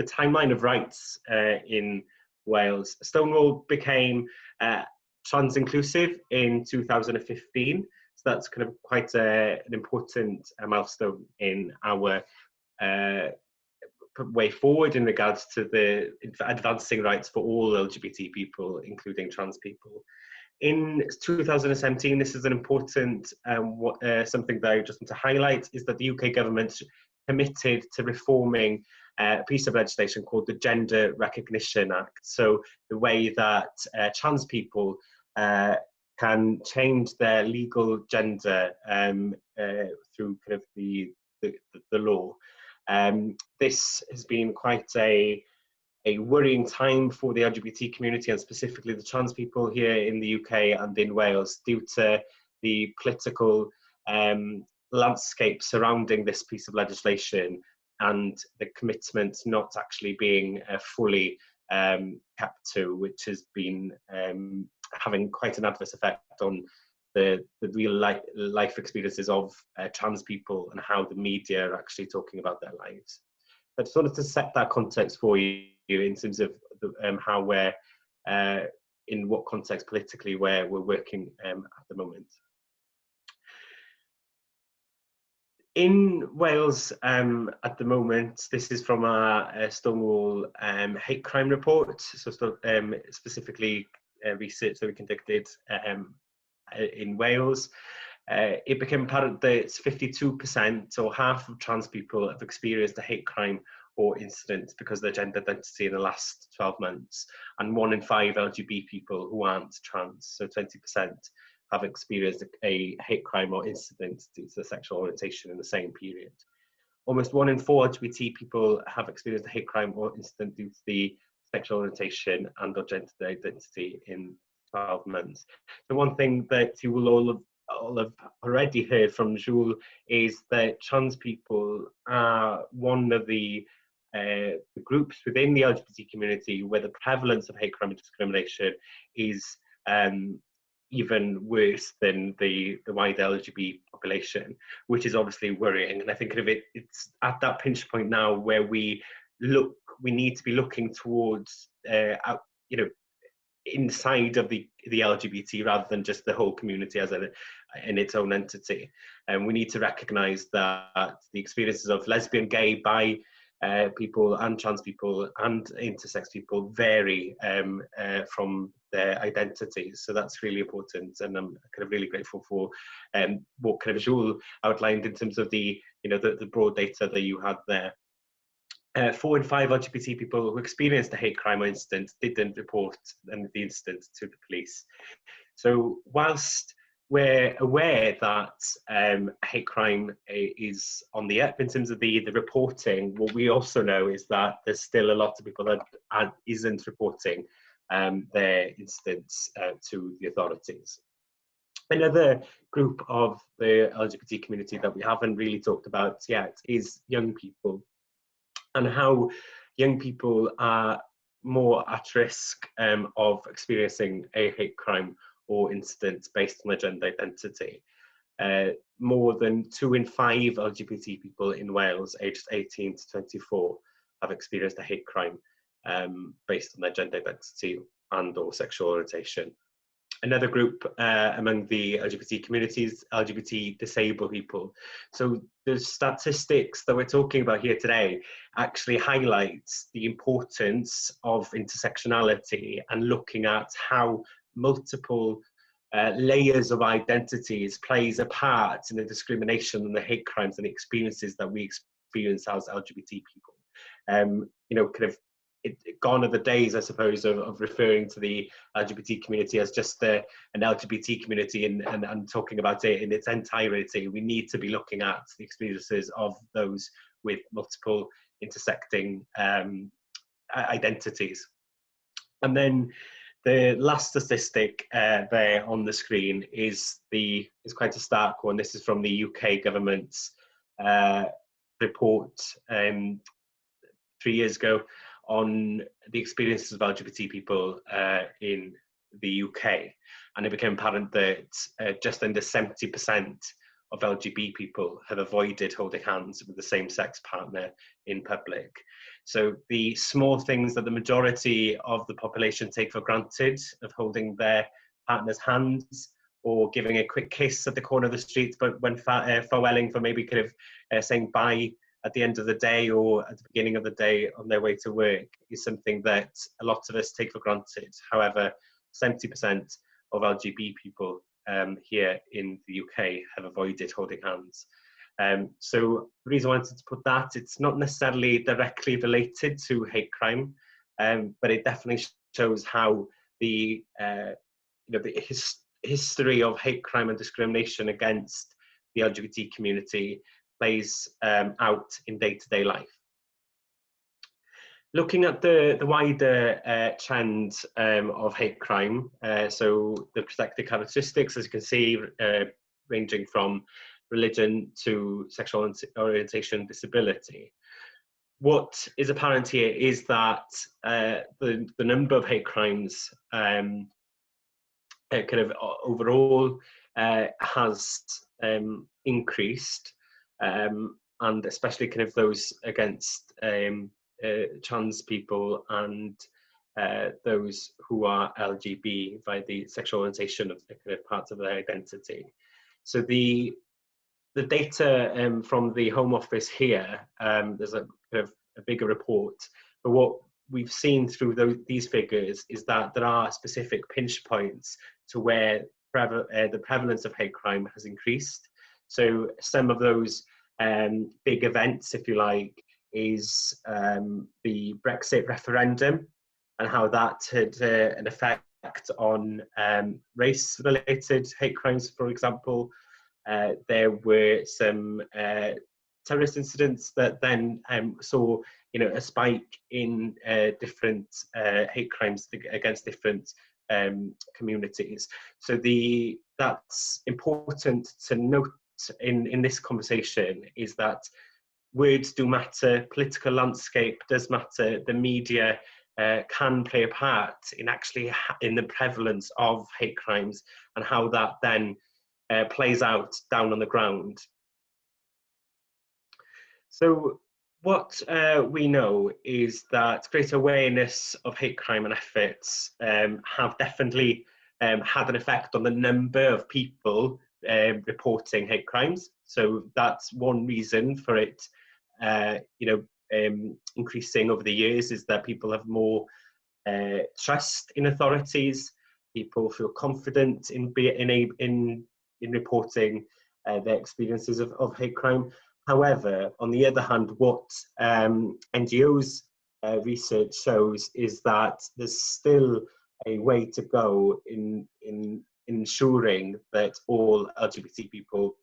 timeline of rights in Wales. Stonewall became trans inclusive in 2015, so that's kind of quite an important milestone in our way forward in regards to the advancing rights for all LGBT people, including trans people. In 2017, this is an important something that I just want to highlight, is that the UK government committed to reforming a piece of legislation called the Gender Recognition Act. So the way that trans people can change their legal gender through kind of the law. This has been quite a worrying time for the LGBT community, and specifically the trans people here in the UK and in Wales, due to the political landscape surrounding this piece of legislation and the commitment not actually being fully kept to, which has been having quite an adverse effect on the real life experiences of trans people and how the media are actually talking about their lives. I just wanted to set that context for you in terms of how we're, in what context politically we're working at the moment. In Wales at the moment, this is from our Stonewall hate crime report, so specifically research that we conducted in Wales. It became apparent that 52%, or half of trans people, have experienced a hate crime or incident because of their gender identity in the last 12 months, and 1 in 5 LGBT people who aren't trans, so 20%, have experienced a hate crime or incident due to their sexual orientation in the same period. Almost 1 in 4 LGBT people have experienced a hate crime or incident due to the sexual orientation and or gender identity in 12 months. So one thing that you will all have already heard from Jules is that trans people are one of the groups within the LGBT community where the prevalence of hate crime and discrimination is even worse than the wider LGBT population, which is obviously worrying. And I think it's at that pinch point now where we need to be looking towards inside of the LGBT rather than just the whole community as in its own entity. And we need to recognise that the experiences of lesbian, gay, bi people and trans people and intersex people vary from their identities. So that's really important, and I'm kind of really grateful for what kind of Jules outlined in terms of the broad data that you had there. 4 in 5 LGBT people who experienced a hate crime or incident didn't report the incident to the police. So whilst we're aware that hate crime is on the up in terms of the reporting, what we also know is that there's still a lot of people that isn't reporting their incidents to the authorities. Another group of the LGBT community that we haven't really talked about yet is young people, and how young people are more at risk of experiencing a hate crime or incident based on their gender identity. More than 2 in 5 LGBT people in Wales aged 18 to 24 have experienced a hate crime based on their gender identity and or sexual orientation. Another group among the LGBT communities, LGBT disabled people. So the statistics that we're talking about here today actually highlights the importance of intersectionality and looking at how multiple layers of identities plays a part in the discrimination and the hate crimes and the experiences that we experience as LGBT people. You know, kind of gone are the days, I suppose, of referring to the LGBT community as just an LGBT community and talking about it in its entirety. We need to be looking at the experiences of those with multiple intersecting identities. And then the last statistic there on the screen is quite a stark one. This is from the UK government's report 3 years ago on the experiences of LGBT people in the UK, and it became apparent that just under 70% of LGBT people have avoided holding hands with the same-sex partner in public. So the small things that the majority of the population take for granted, of holding their partner's hands or giving a quick kiss at the corner of the street, but when farewelling for maybe kind of saying bye at the end of the day or at the beginning of the day on their way to work, is something that a lot of us take for granted. However, 70% of LGBT people here in the UK have avoided holding hands. So the reason I wanted to put that, it's not necessarily directly related to hate crime, but it definitely shows how the history of hate crime and discrimination against the LGBT community plays out in day-to-day life. Looking at the wider trend of hate crime, so the protected characteristics, as you can see, ranging from religion to sexual orientation, disability. What is apparent here is that the number of hate crimes kind of overall has increased, and especially kind of those against trans people and those who are LGBT by the sexual orientation of the kind of parts of their identity. So the data from the Home Office here, there's a kind of a bigger report, but what we've seen through these figures is that there are specific pinch points to where the prevalence of hate crime has increased. So some of those big events, if you like, is the Brexit referendum and how that had an effect on race-related hate crimes, for example. There were some terrorist incidents that then saw, you know, a spike in different hate crimes against different communities. So that's important to note in this conversation, is that words do matter, political landscape does matter, the media can play a part in actually in the prevalence of hate crimes and how that then plays out down on the ground. So what we know is that greater awareness of hate crime and efforts have definitely had an effect on the number of people reporting hate crimes. So that's one reason for it, increasing over the years, is that people have more trust in authorities. People feel confident in reporting their experiences of hate crime. However, on the other hand, what NGOs research shows is that there's still a way to go in ensuring that all LGBT people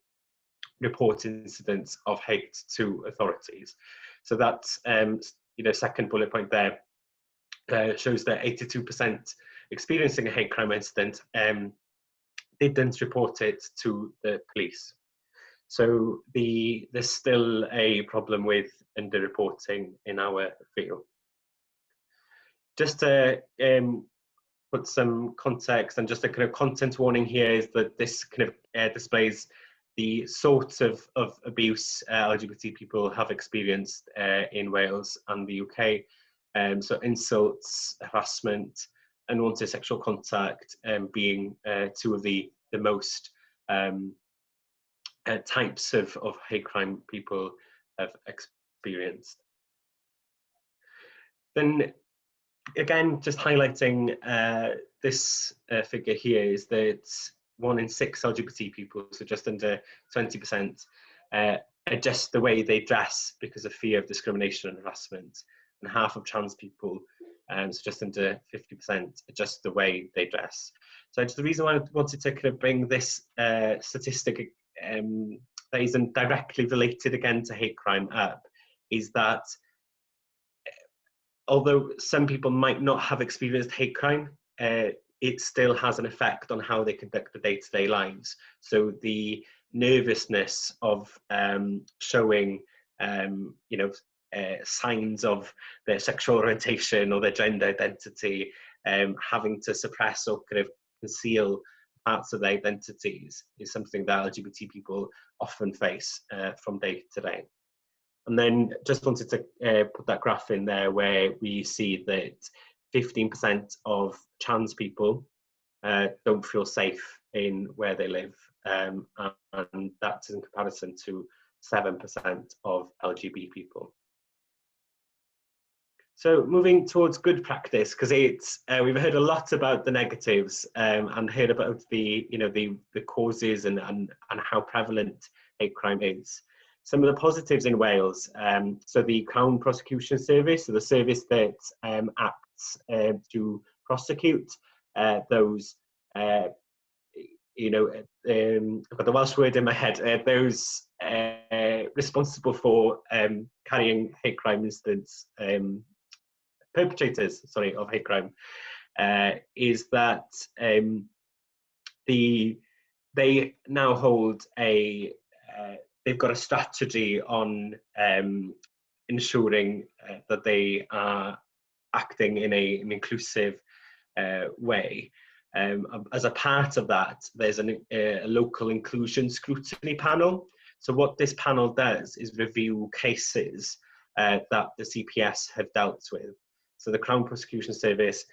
report incidents of hate to authorities. So that's second bullet point there shows that 82% experiencing a hate crime incident didn't report it to the police. So there's still a problem with underreporting in our field. Just to put some context and just a kind of content warning here is that this kind of displays the sort of abuse LGBT people have experienced in Wales and the UK. So insults, harassment, unwanted sexual contact being two of the most types of hate crime people have experienced. Then again, just highlighting this figure here is that 1 in 6 LGBT people, so just under 20%, adjust the way they dress because of fear of discrimination and harassment. And half of trans people, so just under 50%, adjust the way they dress. So just the reason why I wanted to kind of bring this statistic that isn't directly related again to hate crime up is that although some people might not have experienced hate crime, it still has an effect on how they conduct their day-to-day lives. So the nervousness of showing, signs of their sexual orientation or their gender identity, having to suppress or kind of conceal parts of their identities is something that LGBT people often face from day to day. And then just wanted to put that graph in there where we see that 15% of trans people don't feel safe in where they live, and that's in comparison to 7% of LGBT people. So moving towards good practice, because we've heard a lot about the negatives and heard about the causes and how prevalent hate crime is. Some of the positives in Wales, so the Crown Prosecution Service, so the service that acts to prosecute those, I've got the Welsh word in my head, those responsible for carrying hate crime incidents, perpetrators, of hate crime, is that they now hold they've got a strategy on ensuring that they are acting in an inclusive way. As a part of that, there's a local inclusion scrutiny panel. So what this panel does is review cases that the CPS have dealt with. So the Crown Prosecution Service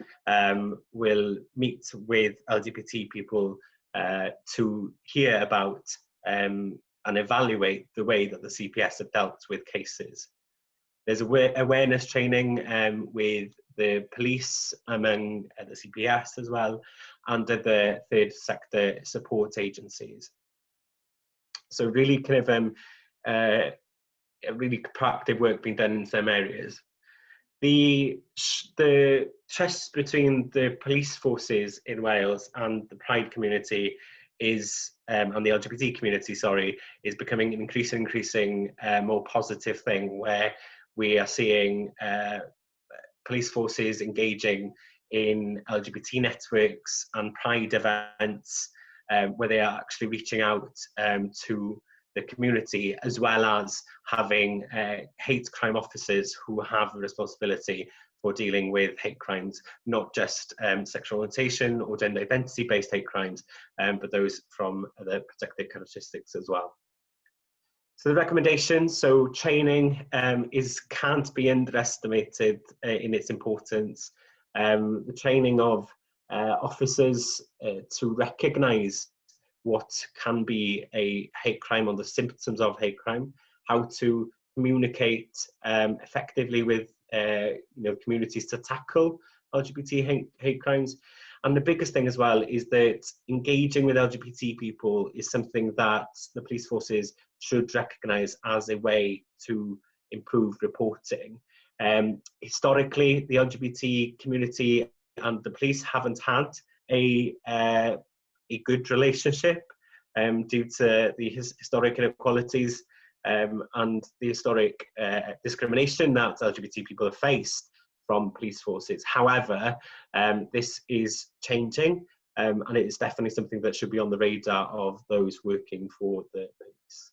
will meet with LGBT people to hear about and evaluate the way that the CPS have dealt with cases. There's awareness training with the police, among the CPS as well, and the third sector support agencies. So really kind of really proactive work being done in some areas. The trust between the police forces in Wales and the Pride community is, and the LGBT community, is becoming an increasing more positive thing, where we are seeing police forces engaging in LGBT networks and Pride events, where they are actually reaching out to the community, as well as having hate crime officers who have the responsibility for dealing with hate crimes, not just sexual orientation or gender identity based hate crimes, but those from the protected characteristics as well. So the recommendations, so training can't be underestimated in its importance. The training of officers to recognise what can be a hate crime or the symptoms of hate crime, how to communicate effectively with communities to tackle LGBT hate crimes, And the biggest thing as well is that engaging with LGBT people is something that the police forces should recognise as a way to improve reporting. Historically, the LGBT community and the police haven't had a good relationship due to the historic inequalities and the historic discrimination that LGBT people have faced from police forces. However, this is changing, and it is definitely something that should be on the radar of those working for the police.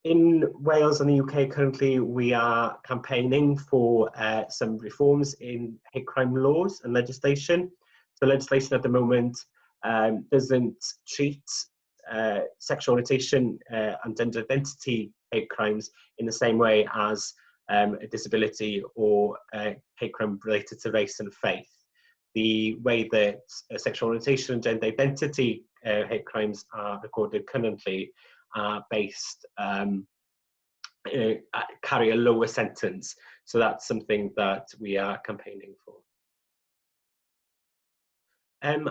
In Wales and the UK currently, we are campaigning for some reforms in hate crime laws and legislation. So legislation at the moment doesn't treat sexual orientation and gender identity hate crimes in the same way as a disability or hate crime related to race and faith. The way that sexual orientation and gender identity hate crimes are recorded currently are based, carry a lower sentence. So that's something that we are campaigning for. I'm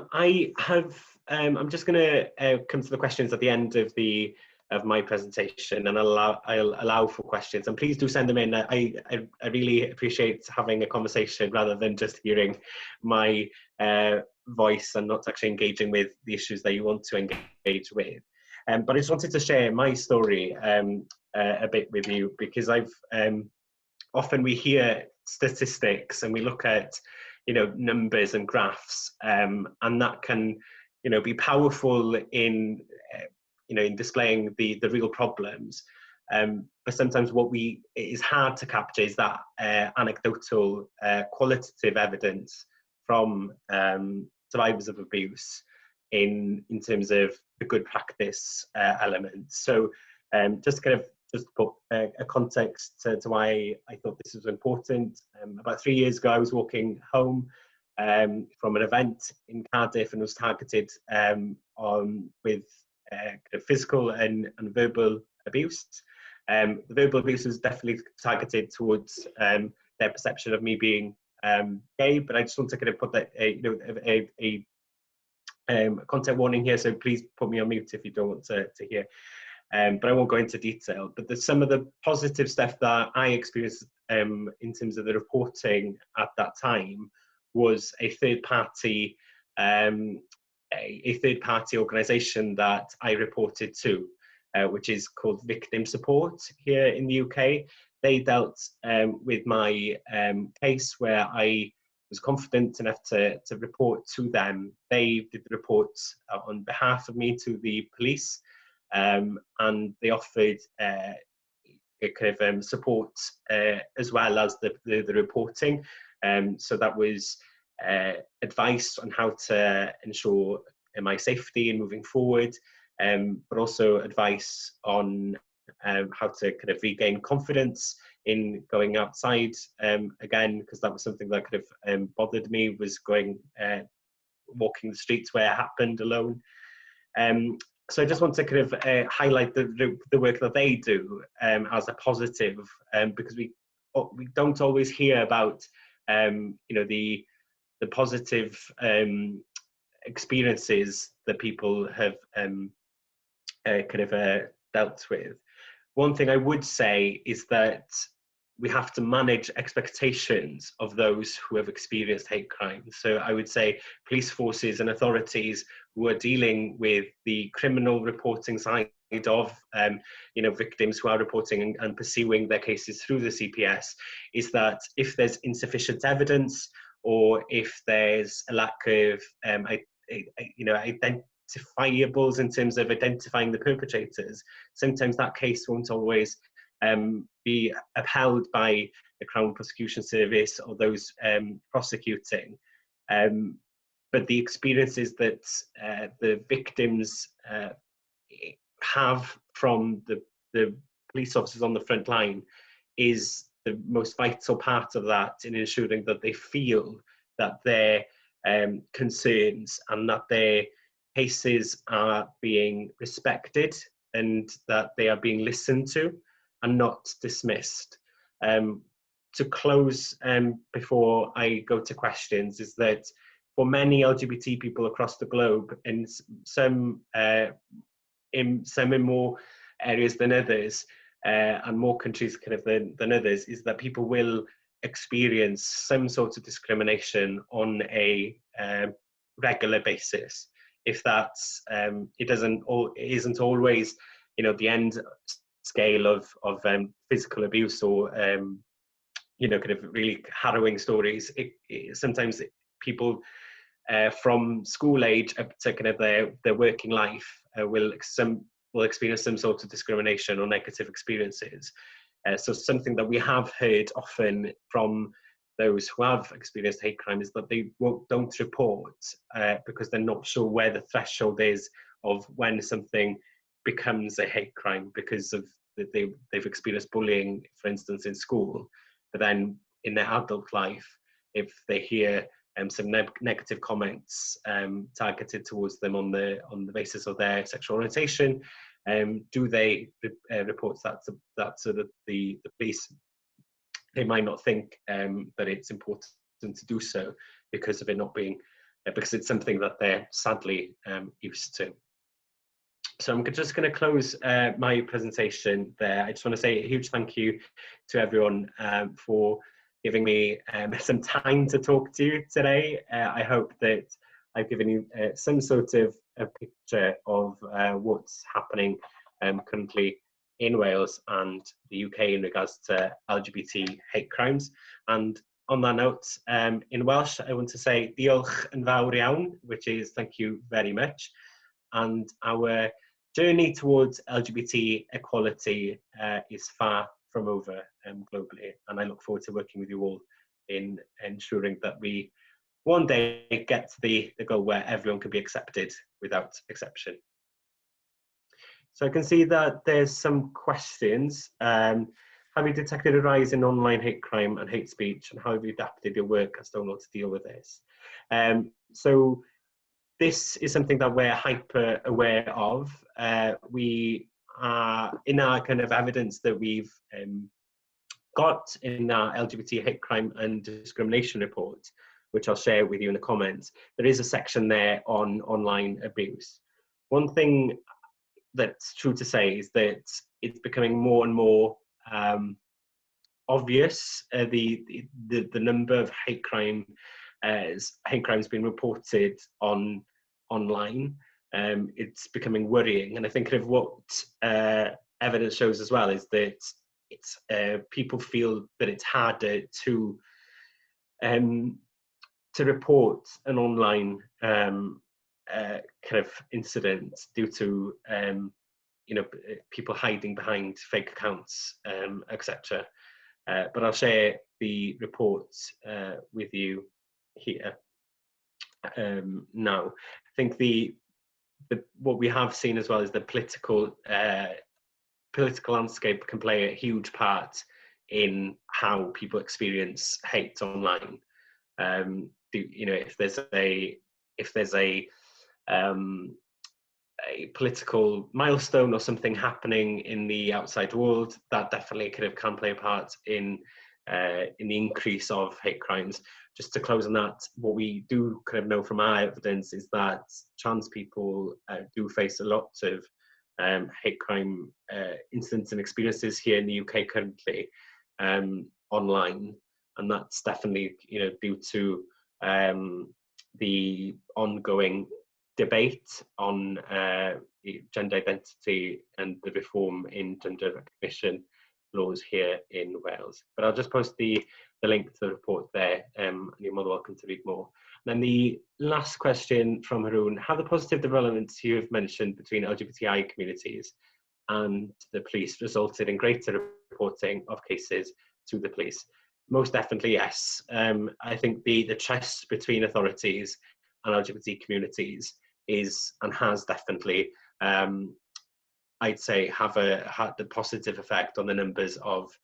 just going to come to the questions at the end of my presentation, and I'll allow for questions. And please do send them in. I really appreciate having a conversation rather than just hearing my voice and not actually engaging with the issues that you want to engage with. But I just wanted to share my story a bit with you, because often we hear statistics and we look at numbers and graphs, and that can be powerful in in displaying the real problems, but sometimes it is hard to capture is that anecdotal qualitative evidence from survivors of abuse in terms of the good practice elements. So just to put a context to why I thought this was important. About 3 years ago, I was walking home from an event in Cardiff and was targeted with physical and verbal abuse. The verbal abuse was definitely targeted towards their perception of me being gay, but I just want to put that a content warning here, so please put me on mute if you don't want to hear. But I won't go into detail. But there's some of the positive stuff that I experienced in terms of the reporting at that time was a third party organisation that I reported to, which is called Victim Support here in the UK. They dealt with my case where I was confident enough to report to them. They did the report on behalf of me to the police. And they offered support as well as the reporting. So that was advice on how to ensure my safety in moving forward, but also advice on how to regain confidence in going outside again, because that was something that bothered me, was walking the streets where it happened alone. So I just want to highlight the work that they do as a positive, because we don't always hear about the positive experiences that people have dealt with. One thing I would say is that we have to manage expectations of those who have experienced hate crime. So I would say police forces and authorities who are dealing with the criminal reporting side of victims who are reporting and pursuing their cases through the CPS, is that if there's insufficient evidence, or if there's a lack of identifiables in terms of identifying the perpetrators, sometimes that case won't always be upheld by the Crown Prosecution Service or those prosecuting. But the experiences that the victims have from the police officers on the front line is the most vital part of that, in ensuring that they feel that their concerns and that their cases are being respected and that they are being listened to and not dismissed. To close, before I go to questions, is that for many LGBT people across the globe, and some in more areas than others, and more countries kind of than others, is that people will experience some sort of discrimination on a regular basis. If that's it isn't always, you know, the end scale of physical abuse or you know, kind of really harrowing stories. Sometimes people from school age up to kind of their working life will experience some sort of discrimination or negative experiences. So something that we have heard often from those who have experienced hate crime is that they don't report because they're not sure where the threshold is of when something becomes a hate crime, because of they've experienced bullying, for instance, in school. But then in their adult life, if they hear some negative comments targeted towards them on the basis of their sexual orientation, do they report that to the police? They might not think that it's important to do so because of it not being, because it's something that they're sadly used to. So I'm just going to close my presentation there. I just want to say a huge thank you to everyone for giving me some time to talk to you today. I hope that I've given you some sort of a picture of what's happening currently in Wales and the UK in regards to LGBT hate crimes. And on that note, in Welsh, I want to say diolch yn fawr iawn, which is thank you very much. And our journey towards LGBT equality is far from over globally, and I look forward to working with you all in ensuring that we one day get to the goal where everyone can be accepted without exception. So I can see that there's some questions. Have you detected a rise in online hate crime and hate speech, and how have you adapted your work at Stonewall to deal with this? So this is something that we're hyper aware of. We are, in our kind of evidence that we've got in our LGBT hate crime and discrimination report, which I'll share with you in the comments, there is a section there on online abuse. One thing that's true to say is that it's becoming more and more obvious, the number of hate crimes being reported online. It's becoming worrying, and I think of what evidence shows as well is that it's people feel that it's harder to report an online kind of incident due to you know, people hiding behind fake accounts, etc. But I'll share the report with you here now. I think what we have seen as well is the political landscape can play a huge part in how people experience hate online. You know, if there's a political milestone or something happening in the outside world, that definitely can play a part in the increase of hate crimes. Just to close on that, what we do kind of know from our evidence is that trans people do face a lot of hate crime incidents and experiences here in the UK currently online, and that's definitely, you know, due to the ongoing debate on gender identity and the reform in gender recognition laws here in Wales. But I'll just post the link to the report there, and you're more than welcome to read more. And then the last question from Haroon: have the positive developments you have mentioned between LGBTI communities and the police resulted in greater reporting of cases to the police? Most definitely, yes. I think the trust between authorities and LGBT communities is and has definitely, I'd say, had the positive effect on the numbers of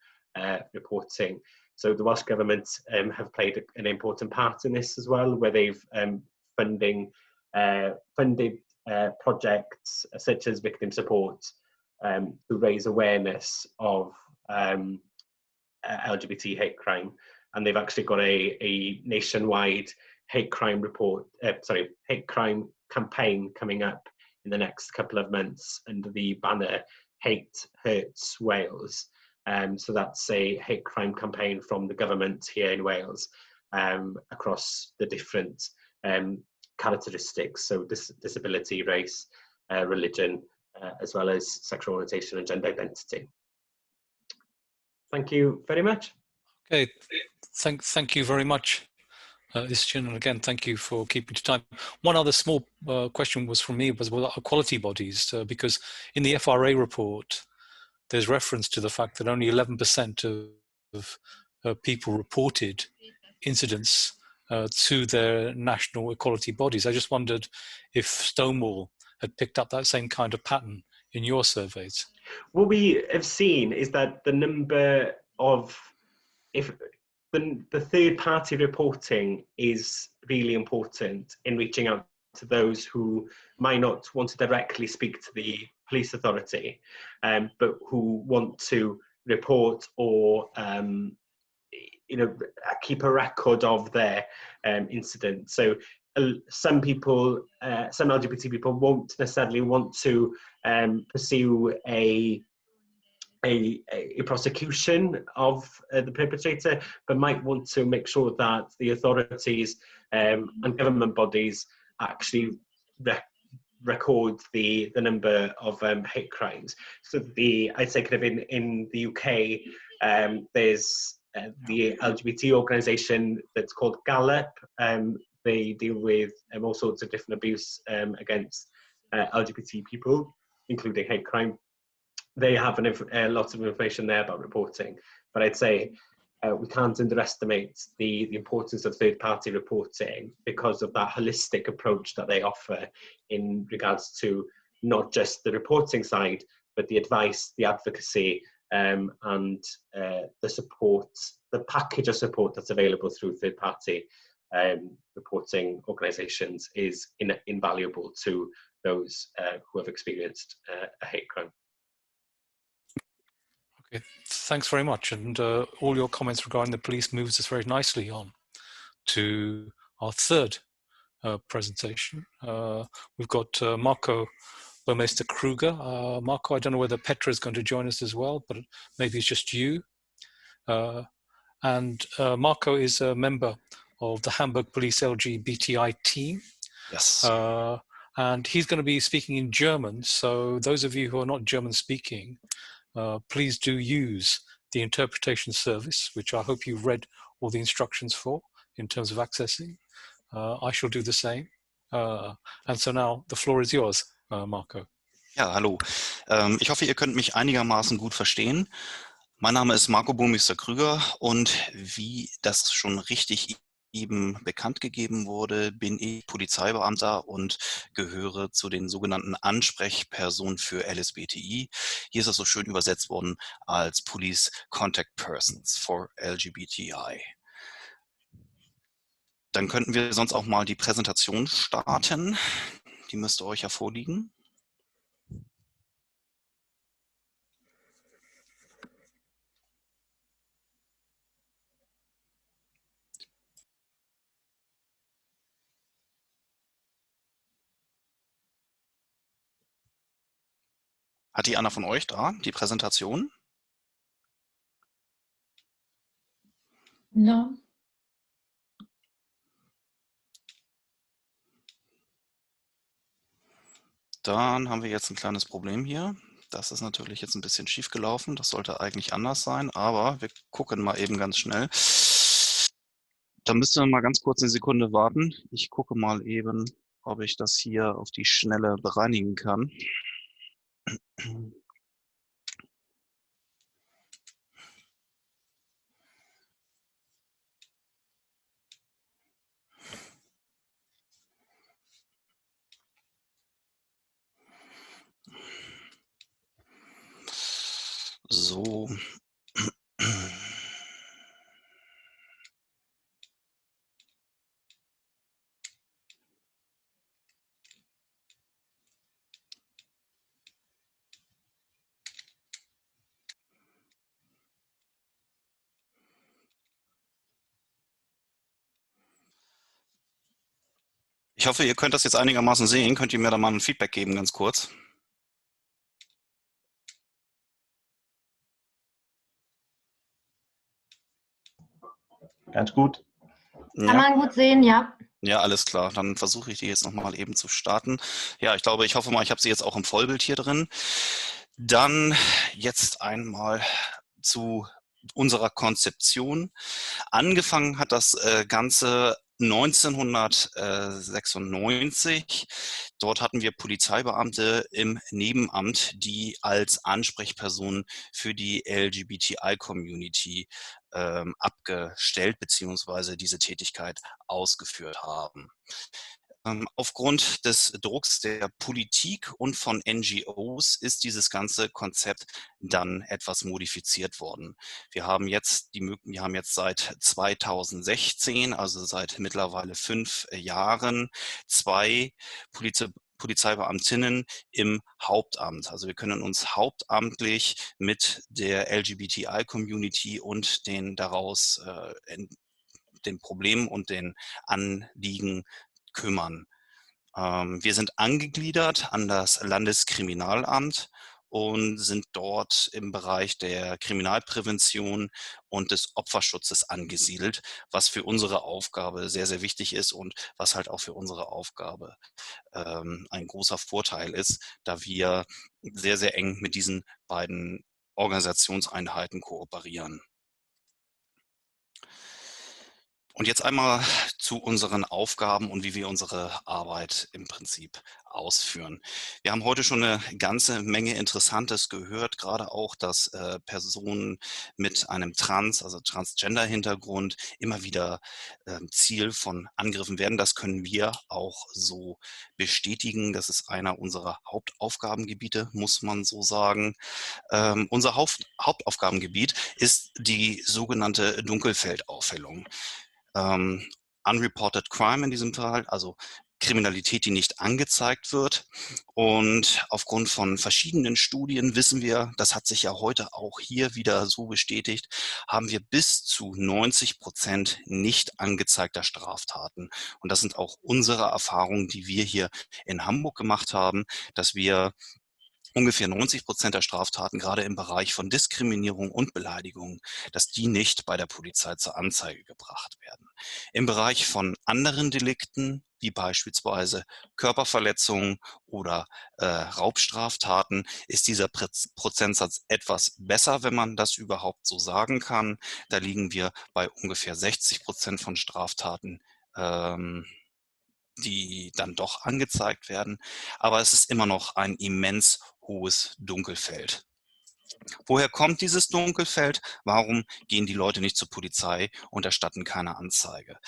reporting. So the Welsh Government have played an important part in this as well, where they've funded projects such as victim support to raise awareness of LGBT hate crime. And they've actually got a nationwide hate crime campaign coming up in the next couple of months under the banner Hate Hurts Wales. So that's a hate crime campaign from the government here in Wales across the different characteristics, so disability, race, religion, as well as sexual orientation and gender identity. Thank you very much. Okay, thank you very much, Istjan, and again, thank you for keeping to time. One other small question was from me, was about equality bodies, because in the FRA report, there's reference to the fact that only 11% of people reported incidents to their national equality bodies. I just wondered if Stonewall had picked up that same kind of pattern in your surveys. What we have seen is that the number of, if the third-party reporting is really important in reaching out to those who might not want to directly speak to the police authority, but who want to report or keep a record of their incident. So some people, some LGBT people won't necessarily want to pursue a prosecution of the perpetrator, but might want to make sure that the authorities and government bodies actually record the number of hate crimes. So I'd say kind of in the UK, there's the LGBT organisation that's called Gallup. They deal with all sorts of different abuse against LGBT people, including hate crime. They have a lot of information there about reporting, but I'd say we can't underestimate the importance of third-party reporting because of that holistic approach that they offer in regards to not just the reporting side, but the advice, the advocacy, and the support, the package of support that's available through third-party reporting organisations is invaluable to those who have experienced a hate crime. Okay, thanks very much. And all your comments regarding the police moves us very nicely on to our third presentation. We've got Marco Burmeister Kruger. Marco, I don't know whether Petra is going to join us as well, but maybe it's just you. And Marco is a member of the Hamburg Police LGBTI team. Yes. And he's going to be speaking in German. So those of you who are not German speaking, please do use the interpretation service, which I hope you've read all the instructions for in terms of accessing. I shall do the same. And so now the floor is yours, Marco. Ja, hallo. Ich hoffe, ihr könnt mich einigermaßen gut verstehen. Mein Name ist Marco Burmeister Krüger und wie das schon richtig eben bekannt gegeben wurde, bin ich Polizeibeamter und gehöre zu den sogenannten Ansprechpersonen für LSBTI. Hier ist das so schön übersetzt worden als Police Contact Persons for LGBTI. Dann könnten wir sonst auch mal die Präsentation starten. Die müsste euch ja vorliegen. Hat die einer von euch da, die Präsentation? No. Dann haben wir jetzt ein kleines Problem hier. Das ist natürlich jetzt ein bisschen schief gelaufen. Das sollte eigentlich anders sein, aber wir gucken mal eben ganz schnell. Da müsst ihr mal ganz kurz eine Sekunde warten. Ich gucke mal eben, ob ich das hier auf die Schnelle bereinigen kann. So. Ich hoffe, ihr könnt das jetzt einigermaßen sehen. Könnt ihr mir da mal ein Feedback geben, ganz kurz? Ganz gut. Kann man gut sehen, ja. Ja, alles klar. Dann versuche ich die jetzt nochmal eben zu starten. Ja, ich hoffe mal, ich habe sie jetzt auch im Vollbild hier drin. Dann jetzt einmal zu unserer Konzeption. Angefangen hat das Ganze 1996. Dort hatten wir Polizeibeamte im Nebenamt, die als Ansprechperson für die LGBTI-Community abgestellt bzw. diese Tätigkeit ausgeführt haben. Aufgrund des Drucks der Politik und von NGOs ist dieses ganze Konzept dann etwas modifiziert worden. Wir haben jetzt seit 2016, also seit mittlerweile 5 Jahren, 2 Polizeibeamtinnen im Hauptamt. Also wir können uns hauptamtlich mit der LGBTI-Community und den daraus den Problemen und den Anliegen kümmern. Wir sind angegliedert an das Landeskriminalamt und sind dort im Bereich der Kriminalprävention und des Opferschutzes angesiedelt, was für unsere Aufgabe sehr, sehr wichtig ist und was halt auch für unsere Aufgabe ein großer Vorteil ist, da wir sehr, sehr eng mit diesen beiden Organisationseinheiten kooperieren. Und jetzt einmal zu unseren Aufgaben und wie wir unsere Arbeit im Prinzip ausführen. Wir haben heute schon eine ganze Menge Interessantes gehört, gerade auch, dass Personen mit einem also Transgender-Hintergrund immer wieder Ziel von Angriffen werden. Das können wir auch so bestätigen. Das ist einer unserer Hauptaufgabengebiete, muss man so sagen. Unser Hauptaufgabengebiet ist die sogenannte Dunkelfeldaufhellung. Unreported Crime in diesem Fall, also Kriminalität, die nicht angezeigt wird. Und aufgrund von verschiedenen Studien wissen wir, das hat sich ja heute auch hier wieder so bestätigt, haben wir bis zu 90% nicht angezeigter Straftaten. Und das sind auch unsere Erfahrungen, die wir hier in Hamburg gemacht haben, dass wir ungefähr 90% der Straftaten, gerade im Bereich von Diskriminierung und Beleidigung, dass die nicht bei der Polizei zur Anzeige gebracht werden. Im Bereich von anderen Delikten, wie beispielsweise Körperverletzungen oder Raubstraftaten, ist dieser Prozentsatz etwas besser, wenn man das überhaupt so sagen kann. Da liegen wir bei ungefähr 60% von Straftaten, die dann doch angezeigt werden. Aber es ist immer noch ein immens hohes Dunkelfeld. Woher kommt dieses Dunkelfeld? Warum gehen die Leute nicht zur Polizei und erstatten keine Anzeige?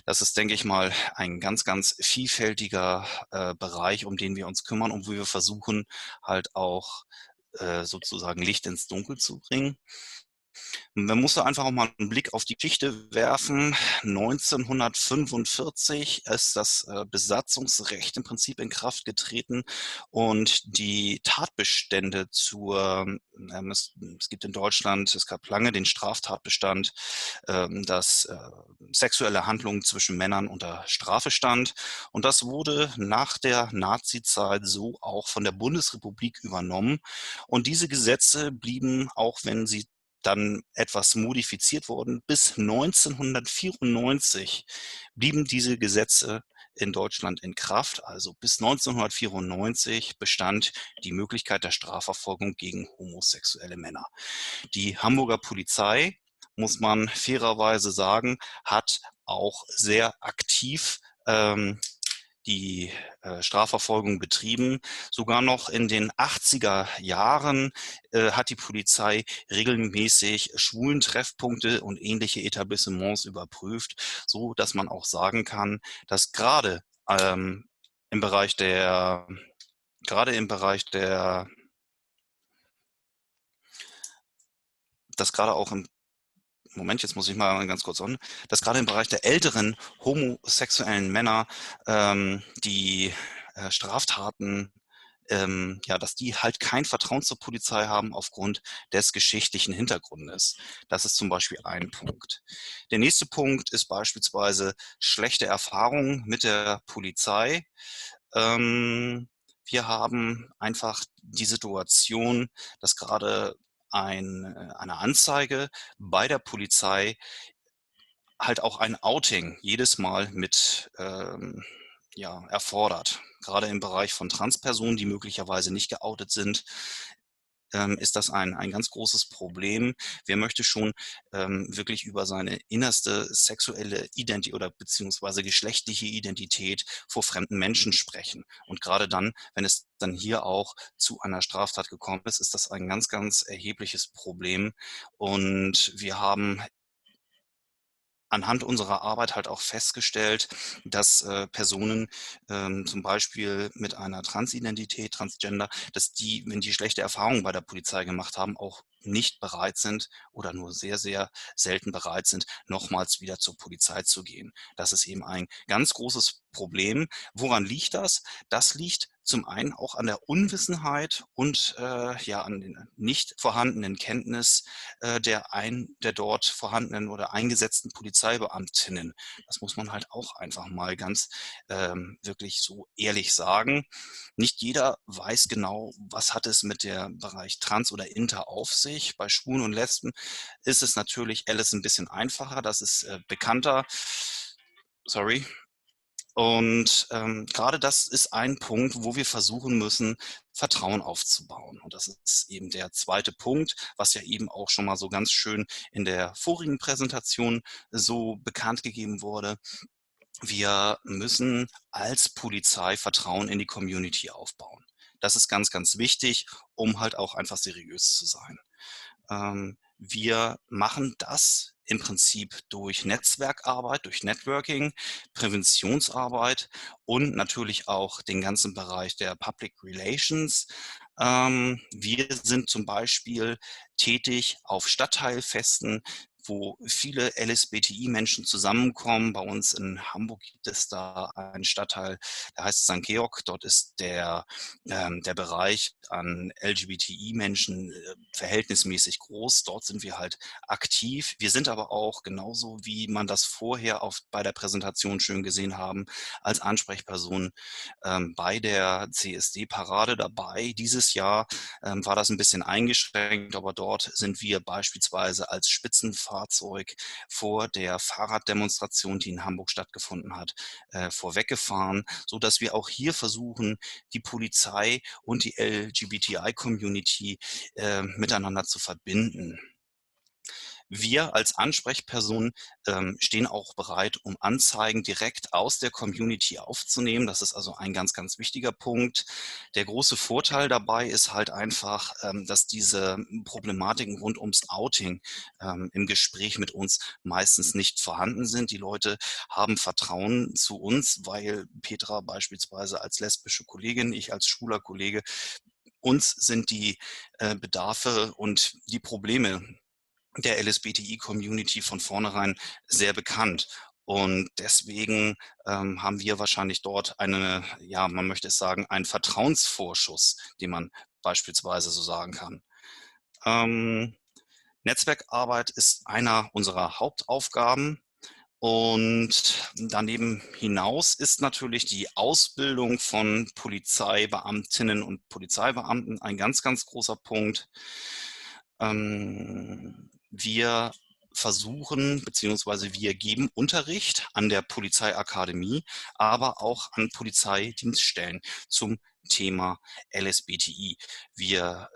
Das ist, denke ich mal, ein ganz, ganz vielfältiger Bereich, um den wir uns kümmern und wo wir versuchen, halt auch sozusagen Licht ins Dunkel zu bringen. Man muss da einfach auch mal einen Blick auf die Geschichte werfen. 1945 ist das Besatzungsrecht im Prinzip in Kraft getreten und die Tatbestände es gibt in Deutschland, es gab lange den Straftatbestand, dass sexuelle Handlungen zwischen Männern unter Strafe stand. Und das wurde nach der Nazizeit so auch von der Bundesrepublik übernommen. Und diese Gesetze blieben, auch wenn sie dann etwas modifiziert wurden. Bis 1994 blieben diese Gesetze in Deutschland in Kraft. Also bis 1994 bestand die Möglichkeit der Strafverfolgung gegen homosexuelle Männer. Die Hamburger Polizei, muss man fairerweise sagen, hat auch sehr aktiv die Strafverfolgung betrieben. Sogar noch in den 80er Jahren hat die Polizei regelmäßig Schwulentreffpunkte und ähnliche Etablissements überprüft, so dass man auch sagen kann, dass gerade im Bereich der Moment, jetzt muss ich mal ganz kurz on, dass gerade im Bereich der älteren homosexuellen Männer die Straftaten ja, dass die halt kein Vertrauen zur Polizei haben aufgrund des geschichtlichen Hintergrundes. Das ist zum Beispiel ein Punkt. Der nächste Punkt ist beispielsweise schlechte Erfahrungen mit der Polizei. Wir haben einfach die Situation, dass gerade eine Anzeige bei der Polizei halt auch ein Outing jedes Mal mit ja, erfordert. Gerade im Bereich von Transpersonen, die möglicherweise nicht geoutet sind, ist das ein ganz großes Problem. Wer möchte schon wirklich über seine innerste sexuelle Identität oder beziehungsweise geschlechtliche Identität vor fremden Menschen sprechen? Und gerade dann, wenn es dann hier auch zu einer Straftat gekommen ist, ist das ein ganz, ganz erhebliches Problem. Und wir haben anhand unserer Arbeit halt auch festgestellt, dass Personen zum Beispiel mit einer Transidentität, Transgender, dass die, wenn die schlechte Erfahrungen bei der Polizei gemacht haben, auch nicht bereit sind oder nur sehr, sehr selten bereit sind, nochmals wieder zur Polizei zu gehen. Das ist eben ein ganz großes Problem. Woran liegt das? Das liegt zum einen auch an der Unwissenheit und ja, an den nicht vorhandenen Kenntnis der dort vorhandenen oder eingesetzten Polizeibeamtinnen. Das muss man halt auch einfach mal ganz wirklich so ehrlich sagen. Nicht jeder weiß genau, was hat es mit dem Bereich Trans oder Inter auf sich. Bei Schwulen und Lesben ist es natürlich alles ein bisschen einfacher. Das ist bekannter. Sorry. Und gerade das ist ein Punkt, wo wir versuchen müssen, Vertrauen aufzubauen. Und das ist eben der zweite Punkt, was ja eben auch schon mal so ganz schön in der vorigen Präsentation so bekannt gegeben wurde. Wir müssen als Polizei Vertrauen in die Community aufbauen. Das ist ganz, ganz wichtig, um halt auch einfach seriös zu sein. Wir machen das im Prinzip durch Netzwerkarbeit, durch Networking, Präventionsarbeit und natürlich auch den ganzen Bereich der Public Relations. Wir sind zum Beispiel tätig auf Stadtteilfesten, wo viele LGBTI-Menschen zusammenkommen. Bei uns in Hamburg gibt es da einen Stadtteil, der heißt St. Georg. Dort ist der Bereich an LGBTI-Menschen verhältnismäßig groß. Dort sind wir halt aktiv. Wir sind aber auch genauso, wie man das vorher bei der Präsentation schön gesehen haben, als Ansprechperson bei der CSD-Parade dabei. Dieses Jahr war das ein bisschen eingeschränkt, aber dort sind wir beispielsweise als Spitzenfahrzeug vor der Fahrraddemonstration, die in Hamburg stattgefunden hat, vorweggefahren, sodass wir auch hier versuchen, die Polizei und die LGBTI-Community miteinander zu verbinden. Wir als Ansprechperson stehen auch bereit, um Anzeigen direkt aus der Community aufzunehmen. Das ist also ein ganz, ganz wichtiger Punkt. Der große Vorteil dabei ist halt einfach, dass diese Problematiken rund ums Outing im Gespräch mit uns meistens nicht vorhanden sind. Die Leute haben Vertrauen zu uns, weil Petra beispielsweise als lesbische Kollegin, ich als schwuler Kollege, uns sind die Bedarfe und die Probleme der LGBTI-Community von vornherein sehr bekannt. Und deswegen haben wir wahrscheinlich dort ja, man möchte es sagen, einen Vertrauensvorschuss, den man beispielsweise so sagen kann. Netzwerkarbeit ist einer unserer Hauptaufgaben. Und daneben hinaus ist natürlich die Ausbildung von Polizeibeamtinnen und Polizeibeamten ein ganz, ganz großer Punkt. Wir versuchen, beziehungsweise wir geben Unterricht an der Polizeiakademie, aber auch an Polizeidienststellen zum Thema LGBTI. Wir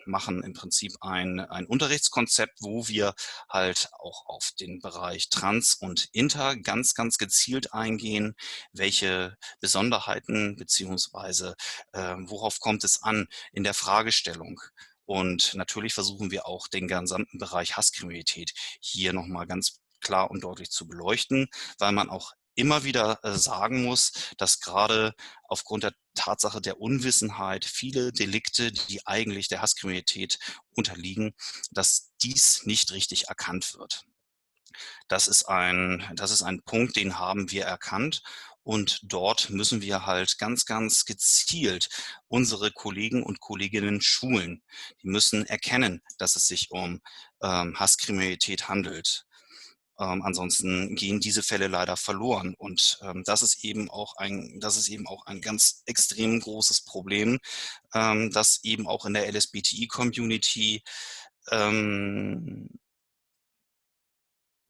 machen im Prinzip ein Unterrichtskonzept, wo wir halt auch auf den Bereich Trans und Inter ganz, ganz gezielt eingehen, welche Besonderheiten beziehungsweise worauf kommt es an in der Fragestellung. Und natürlich versuchen wir auch den gesamten Bereich Hasskriminalität hier nochmal ganz klar und deutlich zu beleuchten, weil man auch immer wieder sagen muss, dass gerade aufgrund der Tatsache der Unwissenheit viele Delikte, die eigentlich der Hasskriminalität unterliegen, dass dies nicht richtig erkannt wird. Das ist ein Punkt, den haben wir erkannt. Und dort müssen wir halt ganz, ganz gezielt unsere Kollegen und Kolleginnen schulen. Die müssen erkennen, dass es sich um Hasskriminalität handelt. Ansonsten gehen diese Fälle leider verloren. Und das ist eben auch ein ganz extrem großes Problem, das eben auch in der LGBTI-Community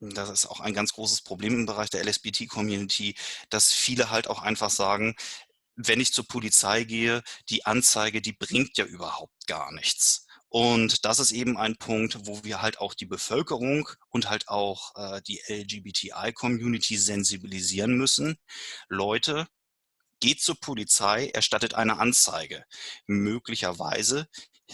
das ist auch ein ganz großes Problem im Bereich der LGBT-Community, dass viele halt auch einfach sagen, wenn ich zur Polizei gehe, die Anzeige, die bringt ja überhaupt gar nichts. Und das ist eben ein Punkt, wo wir halt auch die Bevölkerung und halt auch die LGBTI-Community sensibilisieren müssen. Leute, geht zur Polizei, erstattet eine Anzeige. Möglicherweise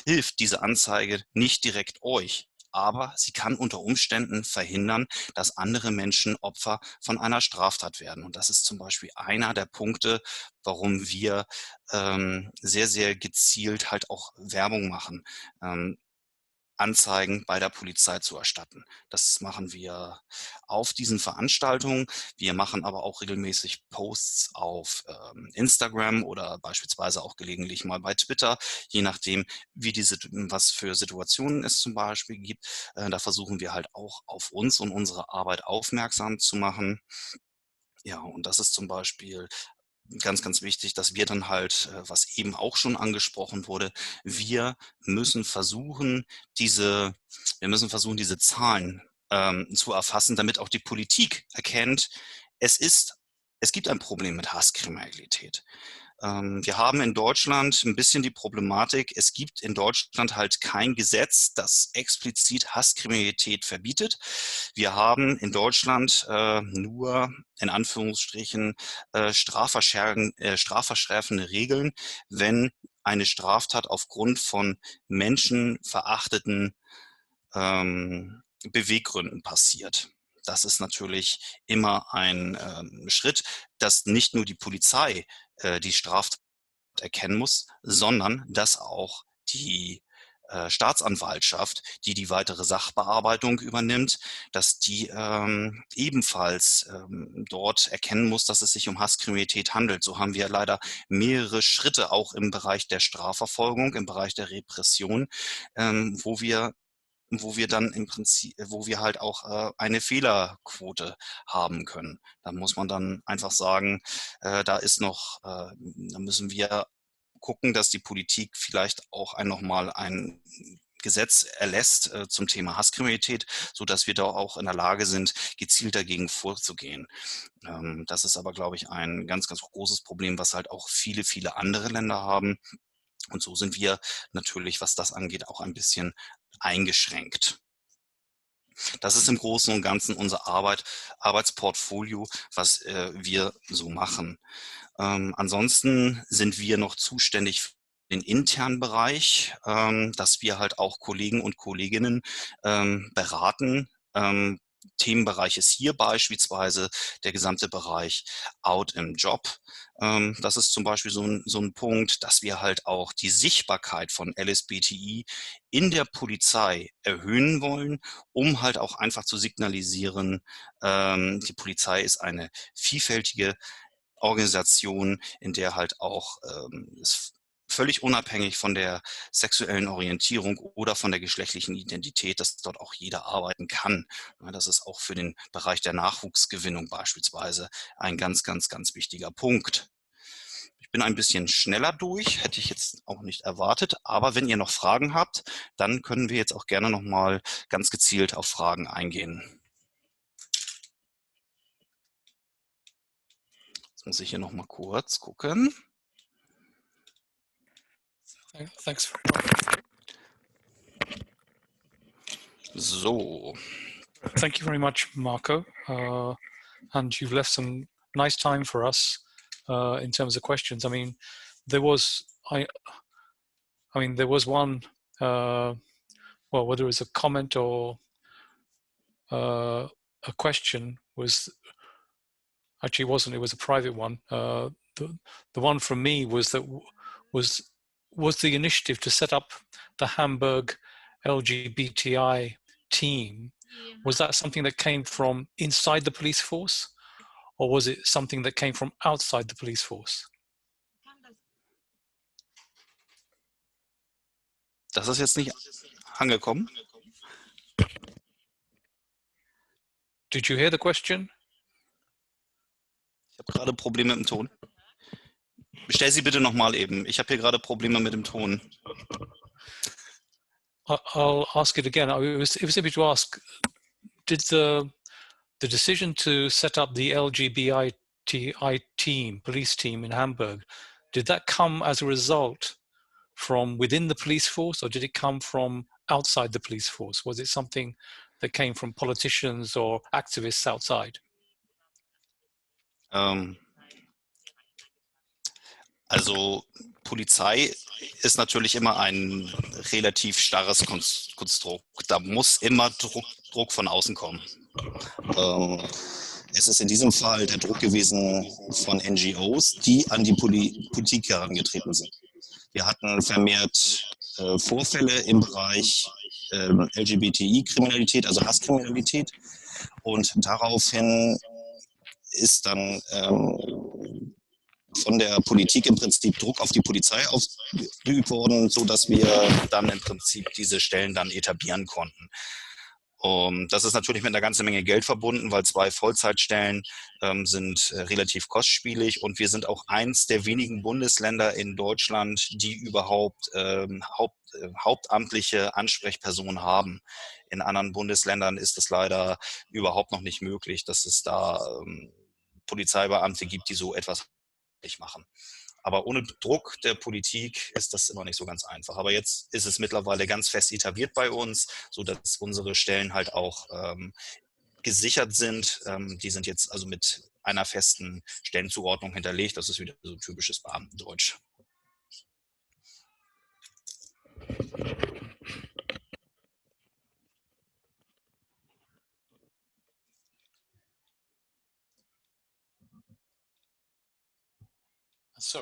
hilft diese Anzeige nicht direkt euch, aber sie kann unter Umständen verhindern, dass andere Menschen Opfer von einer Straftat werden. Und das ist zum Beispiel einer der Punkte, warum wir sehr, sehr gezielt halt auch Werbung machen. Anzeigen bei der Polizei zu erstatten. Das machen wir auf diesen Veranstaltungen. Wir machen aber auch regelmäßig Posts auf Instagram oder beispielsweise auch gelegentlich mal bei Twitter, je nachdem, was für Situationen es zum Beispiel gibt. Da versuchen wir halt auch auf uns und unsere Arbeit aufmerksam zu machen. Ja, und das ist zum Beispiel ganz, ganz wichtig, dass wir dann halt, was eben auch schon angesprochen wurde, wir müssen versuchen, diese Zahlen zu erfassen, damit auch die Politik erkennt, es gibt ein Problem mit Hasskriminalität. Wir haben in Deutschland ein bisschen die Problematik, es gibt in Deutschland halt kein Gesetz, das explizit Hasskriminalität verbietet. Wir haben in Deutschland nur in Anführungsstrichen strafverschärfende Regeln, wenn eine Straftat aufgrund von menschenverachtenden Beweggründen passiert. Das ist natürlich immer ein Schritt, dass nicht nur die Polizei die Straftat erkennen muss, sondern dass auch die Staatsanwaltschaft, die die weitere Sachbearbeitung übernimmt, dass die ebenfalls dort erkennen muss, dass es sich um Hasskriminalität handelt. So haben wir leider mehrere Schritte auch im Bereich der Strafverfolgung, im Bereich der Repression, wo wir dann im Prinzip, wo wir halt auch eine Fehlerquote haben können. Da muss man dann einfach sagen, da müssen wir gucken, dass die Politik vielleicht auch nochmal ein Gesetz erlässt zum Thema Hasskriminalität, sodass wir da auch in der Lage sind, gezielt dagegen vorzugehen. Das ist aber, glaube ich, ein ganz, ganz großes Problem, was halt auch viele, viele andere Länder haben. Und so sind wir natürlich, was das angeht, auch ein bisschen eingeschränkt. Das ist im Großen und Ganzen unser Arbeitsportfolio, was wir so machen. Ansonsten sind wir noch zuständig für den internen Bereich, dass wir halt auch Kollegen und Kolleginnen beraten. Themenbereich ist hier beispielsweise der gesamte Bereich Out im Job. Das ist zum Beispiel so ein Punkt, dass wir halt auch die Sichtbarkeit von LGBTI in der Polizei erhöhen wollen, um halt auch einfach zu signalisieren, die Polizei ist eine vielfältige Organisation, in der halt auch es völlig unabhängig von der sexuellen Orientierung oder von der geschlechtlichen Identität, dass dort auch jeder arbeiten kann. Das ist auch für den Bereich der Nachwuchsgewinnung beispielsweise ein ganz, ganz, ganz wichtiger Punkt. Ich bin ein bisschen schneller durch, hätte ich jetzt auch nicht erwartet, aber wenn ihr noch Fragen habt, dann können wir jetzt auch gerne noch mal ganz gezielt auf Fragen eingehen. Jetzt muss ich hier noch mal kurz gucken. Thanks very much. So. Thank you very much, Marco. And you've left some nice time for us in terms of questions. I mean, there was one. Well, whether it was a comment or a question was actually wasn't. It was a private one. The one from me was that was the initiative to set up the Hamburg LGBTI team was that something that came from inside the police force, or was it something that came from outside the police force? Das ist jetzt nicht angekommen. Did you hear the question? Ich habe gerade Probleme mit dem Ton. Stell sie bitte nochmal eben. Ich habe hier gerade Probleme mit dem Ton. I'll ask it again. It was simply to ask, did the decision to set up the LGBTI team, police team in Hamburg, did that come as a result from within the police force, or did it come from outside the police force? Was it something that came from politicians or activists outside? Also Polizei ist natürlich immer ein relativ starres Konstrukt. Da muss immer Druck von außen kommen. Es ist in diesem Fall der Druck gewesen von NGOs, die an die Politik herangetreten sind. Wir hatten vermehrt Vorfälle im Bereich LGBTI-Kriminalität, also Hasskriminalität. Und daraufhin ist dann von der Politik im Prinzip Druck auf die Polizei ausgeübt worden, sodass wir dann im Prinzip diese Stellen dann etablieren konnten. Das ist natürlich mit einer ganzen Menge Geld verbunden, weil 2 Vollzeitstellen sind relativ kostspielig, und wir sind auch eins der wenigen Bundesländer in Deutschland, die überhaupt hauptamtliche Ansprechpersonen haben. In anderen Bundesländern ist es leider überhaupt noch nicht möglich, dass es da Polizeibeamte gibt, die so etwas nicht machen. Aber ohne Druck der Politik ist das immer nicht so ganz einfach. Aber jetzt ist es mittlerweile ganz fest etabliert bei uns, sodass unsere Stellen halt auch gesichert sind. Die sind jetzt also mit einer festen Stellenzuordnung hinterlegt. Das ist wieder so typisches Beamtendeutsch.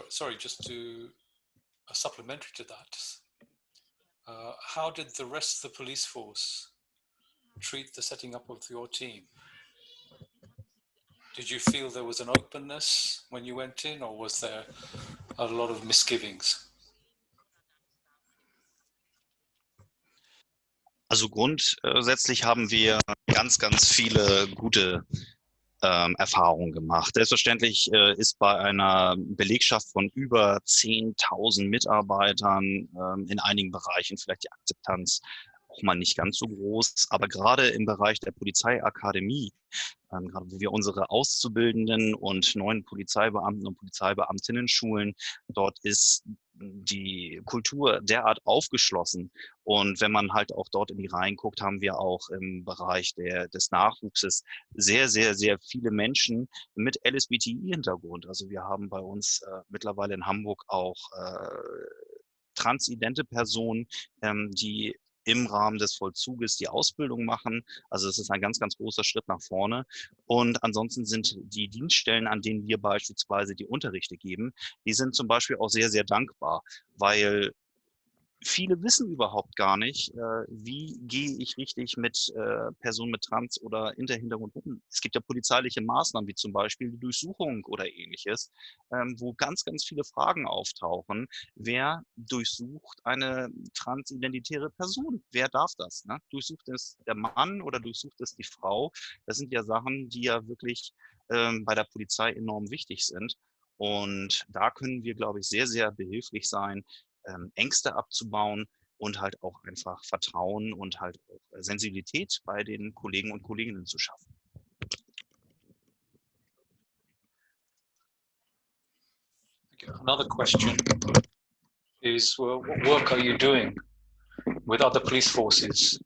Sorry, just to supplementary to that, how did the rest of the police force treat the setting up of your team? Did you feel there was an openness when you went in, or was there a lot of misgivings? Also grundsätzlich haben wir ganz, ganz viele gute Erfahrungen gemacht. Selbstverständlich ist bei einer Belegschaft von über 10.000 Mitarbeitern in einigen Bereichen vielleicht die Akzeptanz auch mal nicht ganz so groß. Aber gerade im Bereich der Polizeiakademie, gerade wo wir unsere Auszubildenden und neuen Polizeibeamten und Polizeibeamtinnen schulen, dort ist die Kultur derart aufgeschlossen. Und wenn man halt auch dort in die Reihen guckt, haben wir auch im Bereich des Nachwuchses sehr, sehr, sehr viele Menschen mit LGBTI-Hintergrund. Also wir haben bei uns mittlerweile in Hamburg auch transidente Personen, die im Rahmen des Vollzuges die Ausbildung machen. Also es ist ein ganz, ganz großer Schritt nach vorne. Und ansonsten sind die Dienststellen, an denen wir beispielsweise die Unterrichte geben, die sind zum Beispiel auch sehr, sehr dankbar, weil viele wissen überhaupt gar nicht, wie gehe ich richtig mit Personen mit Trans- oder Interhintergrund um. Es gibt ja polizeiliche Maßnahmen, wie zum Beispiel die Durchsuchung oder ähnliches, wo ganz, ganz viele Fragen auftauchen. Wer durchsucht eine transidentitäre Person? Wer darf das? Ne? Durchsucht es der Mann oder durchsucht es die Frau? Das sind ja Sachen, die ja wirklich bei der Polizei enorm wichtig sind. Und da können wir, glaube ich, sehr, sehr behilflich sein, Ängste abzubauen und halt auch einfach Vertrauen und halt auch Sensibilität bei den Kollegen und Kolleginnen zu schaffen. Another question is, well, what work are you doing with other police forces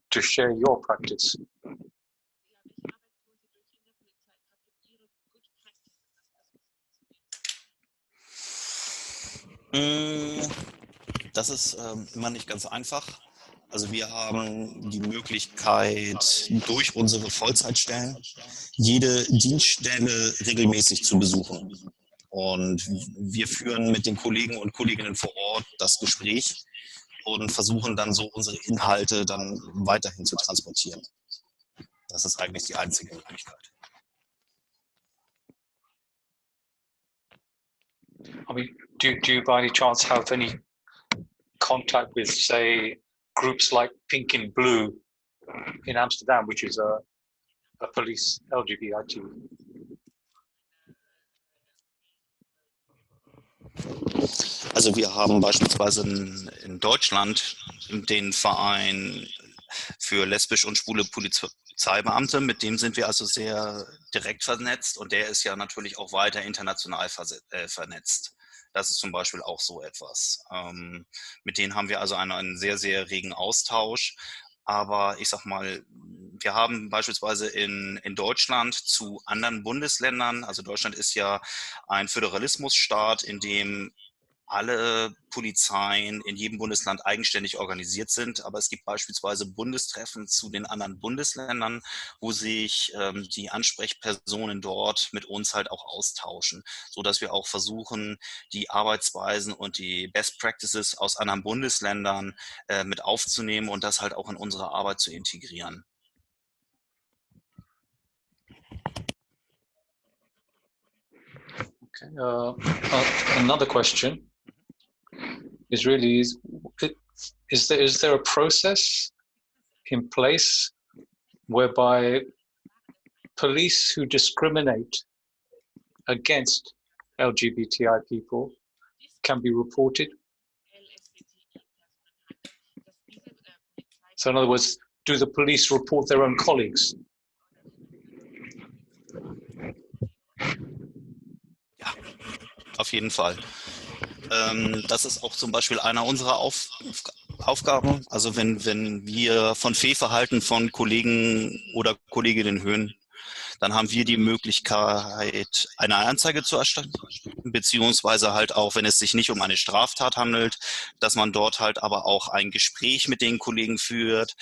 to share your practice? Das ist immer nicht ganz einfach. Also wir haben die Möglichkeit, durch unsere Vollzeitstellen jede Dienststelle regelmäßig zu besuchen. Und wir führen mit den Kollegen und Kolleginnen vor Ort das Gespräch und versuchen dann so unsere Inhalte dann weiterhin zu transportieren. Das ist eigentlich die einzige Möglichkeit. I mean, do you by any chance have any contact with, say, groups like Pink and Blue in Amsterdam, which is a police LGBT? Also wir haben beispielsweise in Deutschland den Verein für lesbisch und schwule Polizeibeamte, mit dem sind wir also sehr direkt vernetzt und der ist ja natürlich auch weiter international vernetzt. Das ist zum Beispiel auch so etwas. Mit denen haben wir also einen sehr, sehr regen Austausch. Aber ich sag mal, wir haben beispielsweise in Deutschland zu anderen Bundesländern, also Deutschland ist ja ein Föderalismusstaat, in dem alle Polizeien in jedem Bundesland eigenständig organisiert sind, aber es gibt beispielsweise Bundestreffen zu den anderen Bundesländern, wo sich die Ansprechpersonen dort mit uns halt auch austauschen, so dass wir auch versuchen, die Arbeitsweisen und die Best Practices aus anderen Bundesländern mit aufzunehmen und das halt auch in unsere Arbeit zu integrieren. Okay. Another question is really, is there a process in place whereby police who discriminate against LGBTI people can be reported? So in other words, do the police report their own colleagues? Ja, auf jeden Fall. Das ist auch zum Beispiel einer unserer Aufgaben. Also wenn wir von Fehlverhalten von Kollegen oder Kolleginnen hören, dann haben wir die Möglichkeit, eine Anzeige zu erstatten, beziehungsweise halt auch, wenn es sich nicht um eine Straftat handelt, dass man dort halt aber auch ein Gespräch mit den Kollegen führt,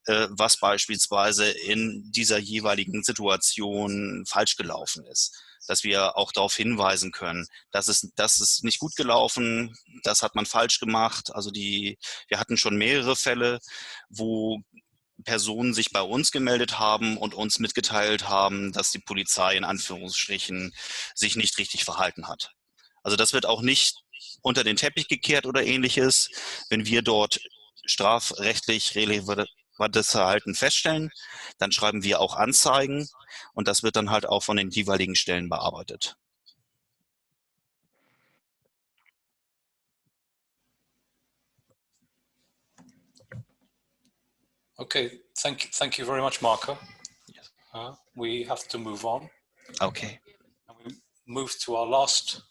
was beispielsweise in dieser jeweiligen Situation falsch gelaufen ist. Dass wir auch darauf hinweisen können, das ist nicht gut gelaufen, das hat man falsch gemacht. Also wir hatten schon mehrere Fälle, wo Personen sich bei uns gemeldet haben und uns mitgeteilt haben, dass die Polizei in Anführungsstrichen sich nicht richtig verhalten hat. Also das wird auch nicht unter den Teppich gekehrt oder ähnliches. Wenn wir dort strafrechtlich relevantes Verhalten feststellen, dann schreiben wir auch Anzeigen und das wird dann halt auch von den jeweiligen Stellen bearbeitet. Okay, thank you very much, Marco. Yes. We have to move on. Okay. And we move to our last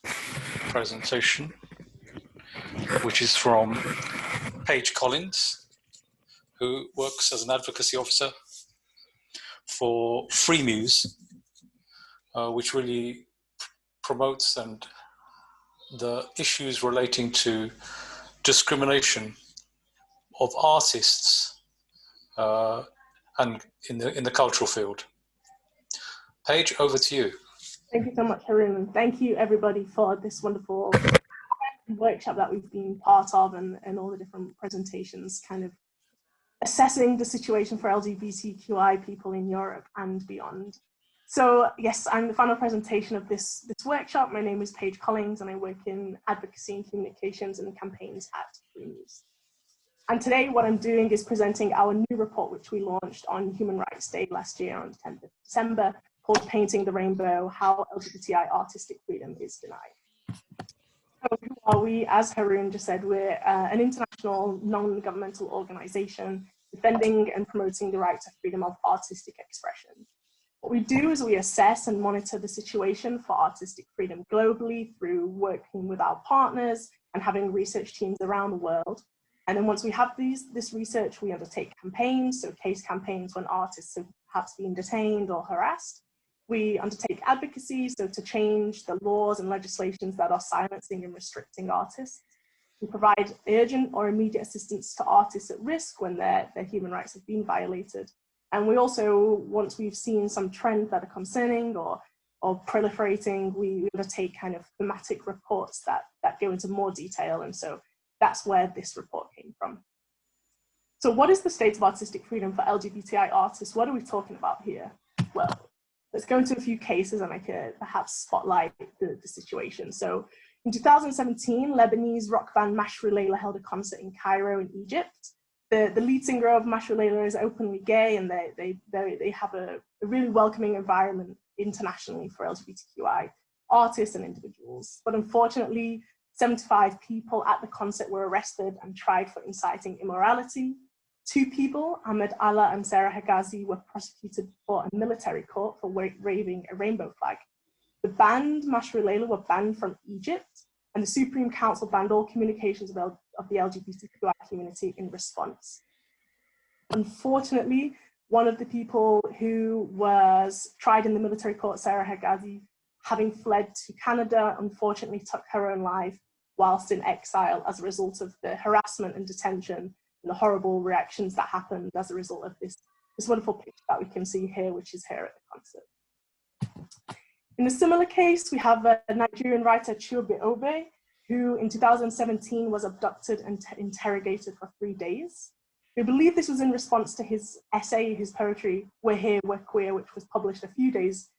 presentation, which is from Paige Collins, who works as an advocacy officer for FreeMuse, which really promotes the issues relating to discrimination of artists and in the cultural field. Paige, over to you. Thank you so much, Haroon, and thank you everybody for this wonderful workshop that we've been part of and all the different presentations kind of assessing the situation for LGBTQI people in Europe and beyond. So yes, I'm the final presentation of this workshop. My name is Paige Collins and I work in advocacy and communications and campaigns at FreeMuse. And today what I'm doing is presenting our new report, which we launched on Human Rights Day last year on the 10th of December, called Painting the Rainbow, How LGBTI Artistic Freedom is Denied. So who are we? As Haroon just said, we're an international non-governmental organization defending and promoting the right to freedom of artistic expression. What we do is we assess and monitor the situation for artistic freedom globally through working with our partners and having research teams around the world. And then once we have this research, we undertake campaigns, so case campaigns when artists have perhaps been detained or harassed. We undertake advocacy, so to change the laws and legislations that are silencing and restricting artists. We provide urgent or immediate assistance to artists at risk when their human rights have been violated. And we also, once we've seen some trends that are concerning or proliferating, we undertake kind of thematic reports that go into more detail. And so that's where this report came from. So what is the state of artistic freedom for LGBTI artists? What are we talking about here? Well, let's go into a few cases and I could perhaps spotlight the situation. So in 2017, Lebanese rock band Mashru Layla held a concert in Cairo in Egypt. The lead singer of Mashru Layla is openly gay, and they have a really welcoming environment internationally for LGBTQI artists and individuals. But unfortunately, 75 people at the concert were arrested and tried for inciting immorality. 2 people, Ahmed Allah and Sarah Hegazi, were prosecuted before a military court for waving a rainbow flag. The band, Mashru Layla, were banned from Egypt, and the Supreme Council banned all communications of the LGBTQI community in response. Unfortunately, one of the people who was tried in the military court, Sarah Hegazi, having fled to Canada, unfortunately took her own life whilst in exile as a result of the harassment and detention and the horrible reactions that happened as a result of this wonderful picture that we can see here, which is here at the concert. In a similar case, we have a Nigerian writer, Chiyobe Obe, who in 2017 was abducted and interrogated for 3 days. We believe this was in response to his essay, his poetry, We're Here, We're Queer, which was published a few days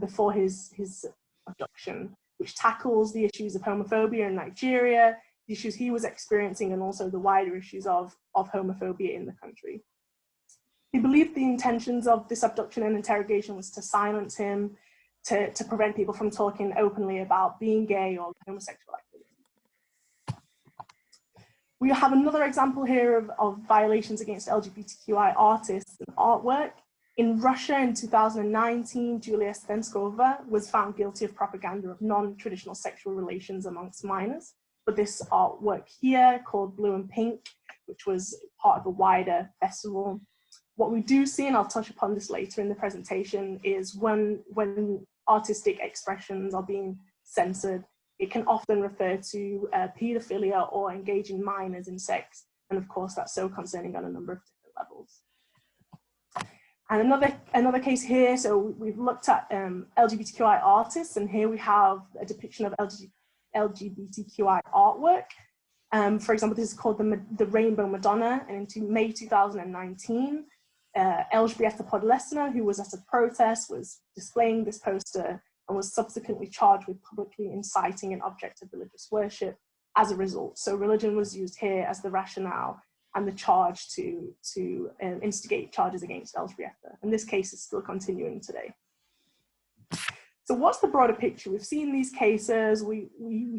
before his abduction, which tackles the issues of homophobia in Nigeria, the issues he was experiencing, and also the wider issues of homophobia in the country. He believed the intentions of this abduction and interrogation was to silence him, to prevent people from talking openly about being gay or homosexual activity. We have another example here of violations against LGBTQI artists and artwork. In Russia in 2019, Julia Stenskova was found guilty of propaganda of non-traditional sexual relations amongst minors. But this artwork here called Blue and Pink, which was part of a wider festival. What we do see, and I'll touch upon this later in the presentation, is when artistic expressions are being censored, it can often refer to paedophilia or engaging minors in sex. And of course, that's so concerning on a number of different levels. And another case here, so we've looked at LGBTQI artists, and here we have a depiction of LGBTQI artwork. For example, this is called the Rainbow Madonna, and in May 2019, Elżbieta Podlesna, who was at a protest, was displaying this poster and was subsequently charged with publicly inciting an object of religious worship as a result. So religion was used here as the rationale and the charge to instigate charges against Elżbieta. And this case is still continuing today. So what's the broader picture? We've seen these cases, we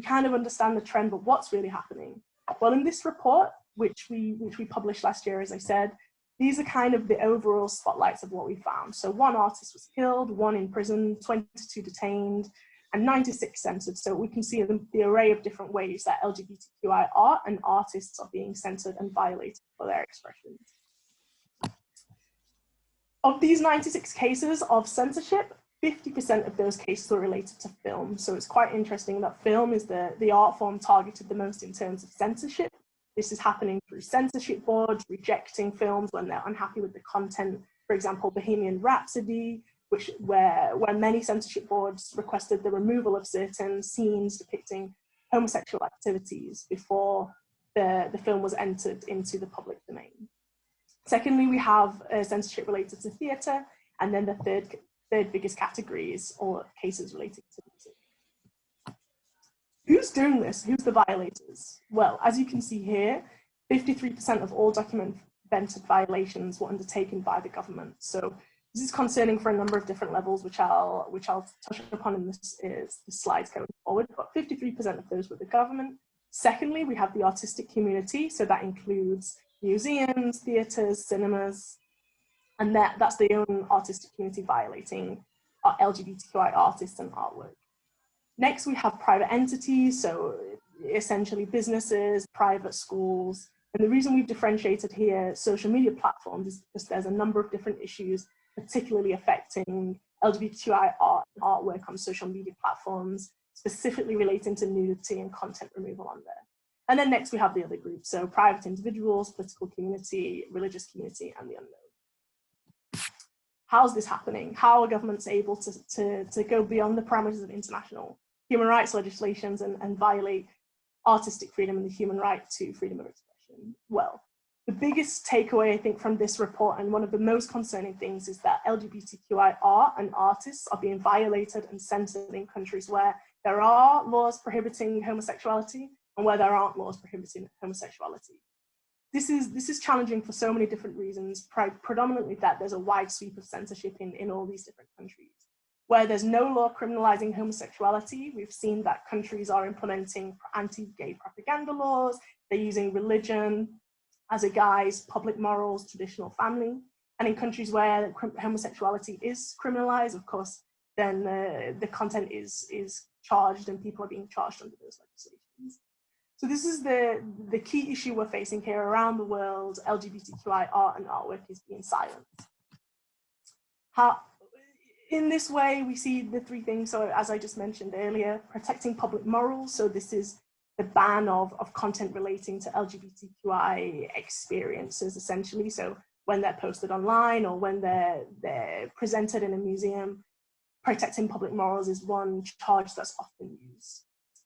kind of understand the trend, but what's really happening? Well, in this report, which we published last year, as I said, these are kind of the overall spotlights of what we found. So 1 artist was killed, 1 in prison, 22 detained, and 96 censored. So we can see the array of different ways that LGBTQI art and artists are being censored and violated for their expressions. Of these 96 cases of censorship, 50% of those cases were related to film. So it's quite interesting that film is the art form targeted the most in terms of censorship. This is happening through censorship boards, rejecting films when they're unhappy with the content. For example, Bohemian Rhapsody, where many censorship boards requested the removal of certain scenes depicting homosexual activities before the film was entered into the public domain. Secondly, we have censorship related to theatre, and then the third biggest categories or cases related to music. Who's doing this? Who's the violators? Well, as you can see here, 53% of all documented violations were undertaken by the government. So this is concerning for a number of different levels, which I'll touch upon in the slides going forward, but 53% of those were the government. Secondly, we have the artistic community. So that includes museums, theatres, cinemas, and that's the own artistic community violating LGBTQI artists and artwork. Next, we have private entities, so essentially businesses, private schools. And the reason we've differentiated here social media platforms is because there's a number of different issues, particularly affecting LGBTQI art and artwork on social media platforms, specifically relating to nudity and content removal on there. And then next we have the other groups, so private individuals, political community, religious community, and the unknown. How's this happening? How are governments able to go beyond the parameters of international human rights legislations and violate artistic freedom and the human right to freedom of expression? Well, The biggest takeaway, I think, from this report, and one of the most concerning things, is that LGBTQI art and artists are being violated and censored in countries where there are laws prohibiting homosexuality and where there aren't laws prohibiting homosexuality. This is challenging for so many different reasons, predominantly that there's a wide sweep of censorship in all these different countries. Where there's no law criminalizing homosexuality, we've seen that countries are implementing anti-gay propaganda laws, they're using religion as a guise, public morals, traditional family. And in countries where homosexuality is criminalized, of course, then the content is charged and people are being charged under those legislations. So this is the key issue we're facing here around the world. LGBTQI art and artwork is being silenced. In this way, we see the three things. So as I just mentioned earlier, protecting public morals. So this is the ban of content relating to LGBTQI experiences, essentially. So when they're posted online or when they're presented in a museum, protecting public morals is one charge that's often used.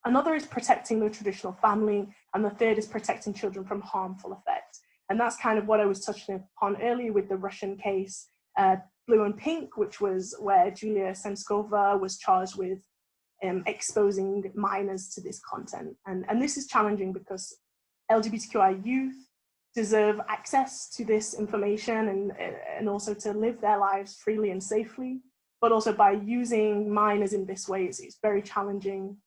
Another is protecting the traditional family, and the third is protecting children from harmful effects. And that's kind of what I was touching upon earlier with the Russian case, Blue and Pink, which was where Julia Senskova was charged with exposing minors to this content. And this is challenging because LGBTQI youth deserve access to this information and also to live their lives freely and safely. But also by using minors in this way, it's very challenging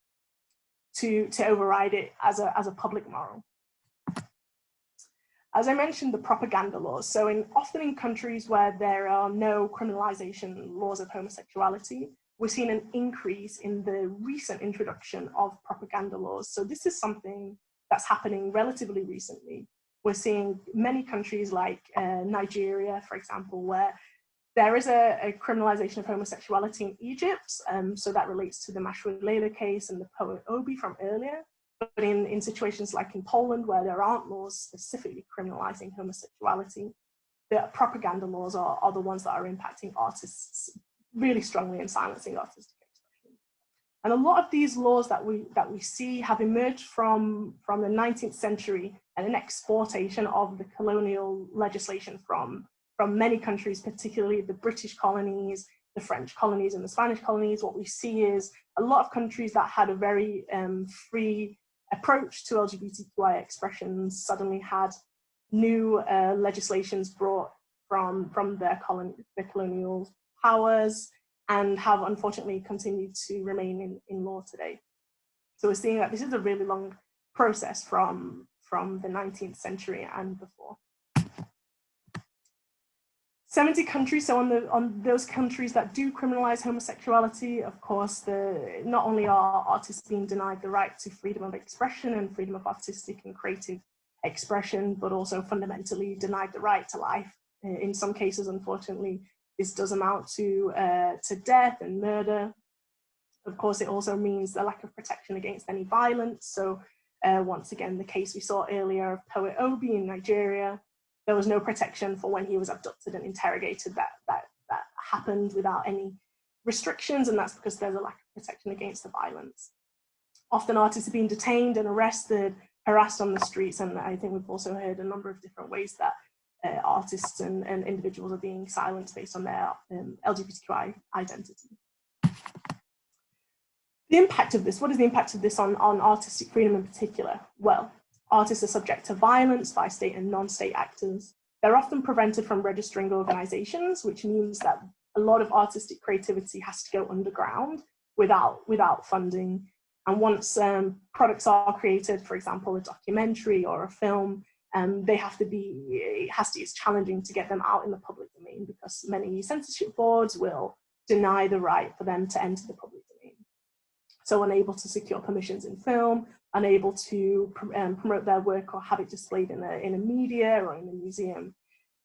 to override it as a public moral. As I mentioned, the propaganda laws. So often in countries where there are no criminalization laws of homosexuality, we're seeing an increase in the recent introduction of propaganda laws. So this is something that's happening relatively recently. We're seeing many countries like Nigeria, for example, where there is a criminalization of homosexuality in Egypt. So that relates to the Mashwilele case and the poet Obi from earlier. But in situations like in Poland, where there aren't laws specifically criminalizing homosexuality, the propaganda laws are the ones that are impacting artists really strongly and silencing artistic expression. And a lot of these laws that we see have emerged from the 19th century and an exportation of the colonial legislation from many countries, particularly the British colonies, the French colonies, and the Spanish colonies. What we see is a lot of countries that had a very free approach to LGBTQI expressions suddenly had new legislations brought from their colonial powers and have unfortunately continued to remain in law today. So we're seeing that this is a really long process from the 19th century and before. 70 countries, so on those countries that do criminalize homosexuality, of course, not only are artists being denied the right to freedom of expression and freedom of artistic and creative expression, but also fundamentally denied the right to life. In some cases, unfortunately, this does amount to death and murder. Of course, it also means the lack of protection against any violence. So once again, the case we saw earlier of poet Obi in Nigeria, there was no protection for when he was abducted and interrogated. That happened without any restrictions, and that's because there's a lack of protection against the violence. Often artists are being detained and arrested, harassed on the streets, and I think we've also heard a number of different ways that artists and individuals are being silenced based on their LGBTQI identity. The impact of this, what is the impact of this on artistic freedom in particular? Well, artists are subject to violence by state and non-state actors. They're often prevented from registering organizations, which means that a lot of artistic creativity has to go underground without funding. And once products are created, for example, a documentary or a film, it's challenging to get them out in the public domain because many censorship boards will deny the right for them to enter the public domain. So unable to secure permissions in film, unable to promote their work or have it displayed in a media or in a museum.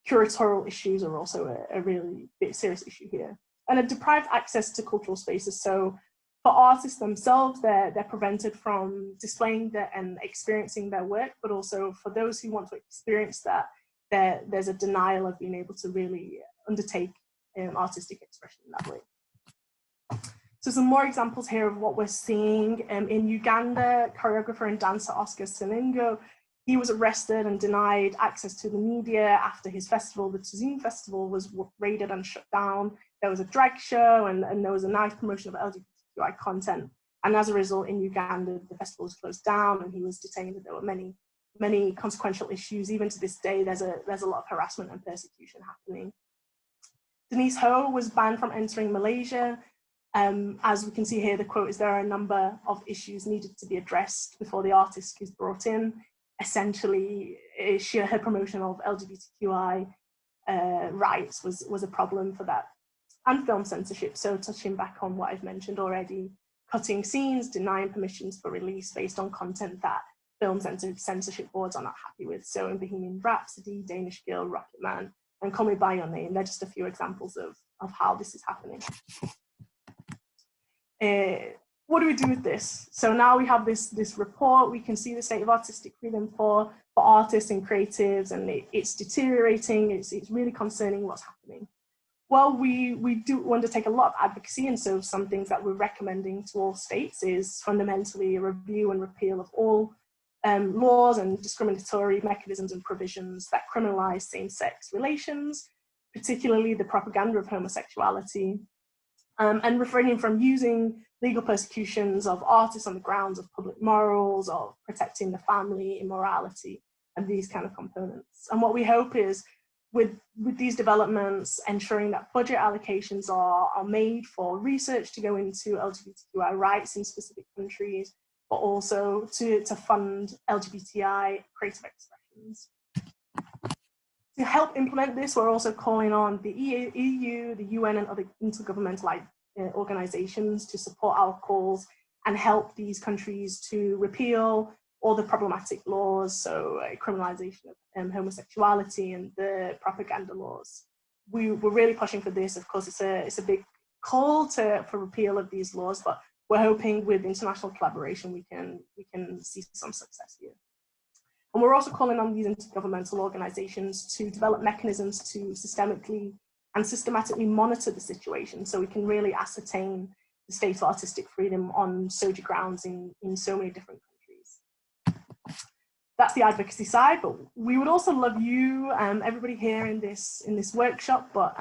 Curatorial issues are also a really big, serious issue here. And a deprived access to cultural spaces. So for artists themselves, they're prevented from displaying and experiencing their work, but also for those who want to experience that, there's a denial of being able to really undertake artistic expression in that way. So some more examples here of what we're seeing. In Uganda, choreographer and dancer Oscar Seningo, He was arrested and denied access to the media after his festival, the Tuzin Festival, was raided and shut down. There was a drag show and there was a nice promotion of LGBTQI content. And as a result, in Uganda, the festival was closed down and he was detained. And there were many consequential issues. Even to this day, there's a lot of harassment and persecution happening. Denise Ho was banned from entering Malaysia. As we can see here, the quote is, there are a number of issues needed to be addressed before the artist is brought in. Essentially, her promotion of LGBTQI rights was a problem for that. And film censorship, so touching back on what I've mentioned already, cutting scenes, denying permissions for release based on content that film censorship boards are not happy with. So in Bohemian Rhapsody, Danish Girl, Rocket Man, and Call Me By Your Name, they're just a few examples of how this is happening. What do we do with this? So now we have this report, we can see the state of artistic freedom for artists and creatives, and it's deteriorating, it's really concerning what's happening. Well, we do undertake a lot of advocacy, and so some things that we're recommending to all states is fundamentally a review and repeal of all laws and discriminatory mechanisms and provisions that criminalize same-sex relations, particularly the propaganda of homosexuality, and refraining from using legal persecutions of artists on the grounds of public morals, of protecting the family, immorality, and these kind of components. And what we hope is, with these developments, ensuring that budget allocations are made for research to go into LGBTQI rights in specific countries, but also to fund LGBTI creative expressions. To help implement this, we're also calling on the EU, the UN, and other intergovernmental organizations to support our calls and help these countries to repeal all the problematic laws, so criminalization of homosexuality and the propaganda laws. We're really pushing for this. Of course, it's a big call for repeal of these laws, but we're hoping with international collaboration we can see some success here. And we're also calling on these intergovernmental organizations to develop mechanisms to systemically and systematically monitor the situation, so we can really ascertain the state of artistic freedom on SOGI grounds in so many different countries. That's the advocacy side, but we would also love you, everybody here in this workshop, but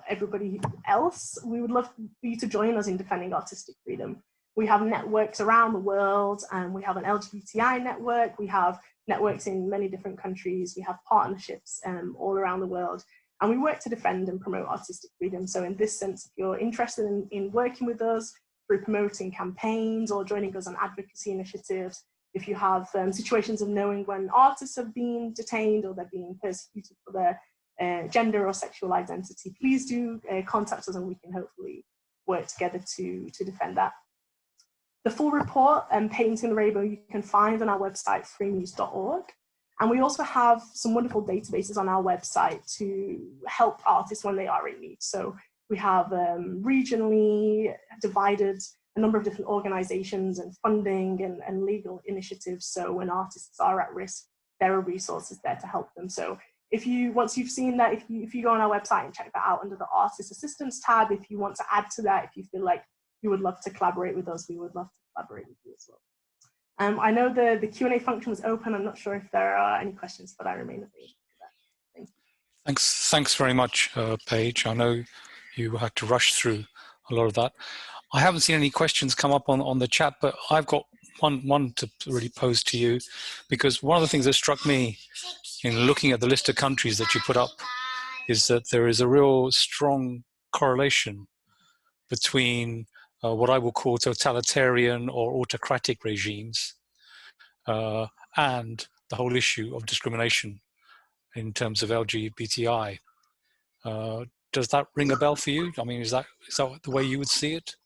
everybody else, we would love for you to join us in defending artistic freedom. We have networks around the world, and we have an LGBTI network, we have networks in many different countries, we have partnerships all around the world, and we work to defend and promote artistic freedom. So in this sense, if you're interested in working with us through promoting campaigns or joining us on advocacy initiatives, if you have situations of knowing when artists have been detained or they're being persecuted for their gender or sexual identity, please do contact us, and we can hopefully work together to defend that. The full report, Painting the Rainbow, you can find on our website, freemuse.org. And we also have some wonderful databases on our website to help artists when they are in need. So we have regionally divided a number of different organizations and funding and legal initiatives. So when artists are at risk, there are resources there to help them. So once you've seen that, if you go on our website and check that out under the Artist Assistance tab, if you want to add to that, if you feel like you would love to collaborate with us, we would love to collaborate with you as well. I know the Q&A function was open. I'm not sure if there are any questions, but I remain available for that. Thank you. Thanks very much, Paige. I know you had to rush through a lot of that. I haven't seen any questions come up on the chat, but I've got one to really pose to you, because one of the things that struck me in looking at the list of countries that you put up is that there is a real strong correlation between what I will call totalitarian or autocratic regimes and the whole issue of discrimination in terms of LGBTI. Does that ring a bell for you? I mean, is that the way you would see it?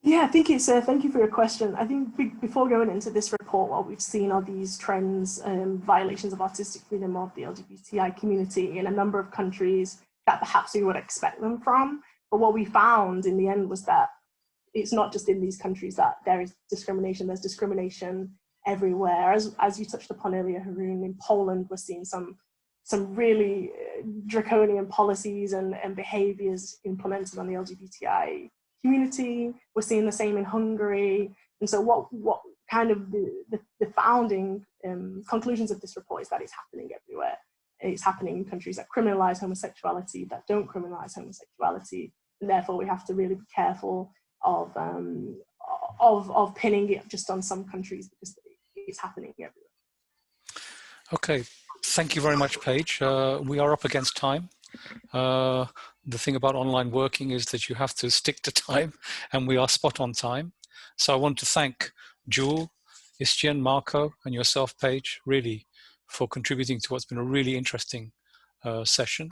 Yeah, I think it's, thank you for your question. I think before going into this report, what we've seen are these trends, violations of artistic freedom of the LGBTI community in a number of countries that perhaps we would expect them from. But what we found in the end was that it's not just in these countries that there is discrimination, there's discrimination everywhere. As you touched upon earlier, Haroon, in Poland, we're seeing some really draconian policies and behaviors implemented on the LGBTI community. We're seeing the same in Hungary. And so what kind of the founding conclusions of this report is that it's happening everywhere. It's happening in countries that criminalize homosexuality, that don't criminalize homosexuality, and therefore we have to really be careful of pinning it just on some countries, because it's happening everywhere. Okay, thank you very much, Paige. We are up against time. The thing about online working is that you have to stick to time, and we are spot on time. So I want to thank Jewel, Istvan, Marco, and yourself, Paige, really for contributing to what's been a really interesting session.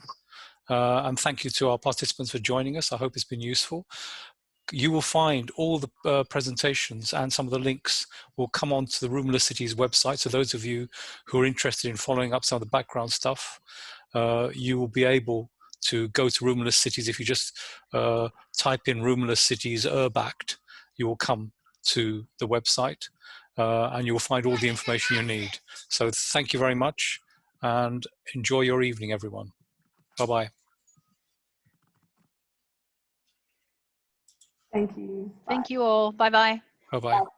And thank you to our participants for joining us. I hope it's been useful. You will find all the presentations and some of the links will come onto the Roomless Cities website. So those of you who are interested in following up some of the background stuff, you will be able to go to Roomless Cities. If you just type in Roomless Cities Urbact, you will come to the website and you will find all the information you need. So thank you very much and enjoy your evening, everyone. Bye-bye. Thank you. Bye. Thank you all. Bye-bye. Bye-bye.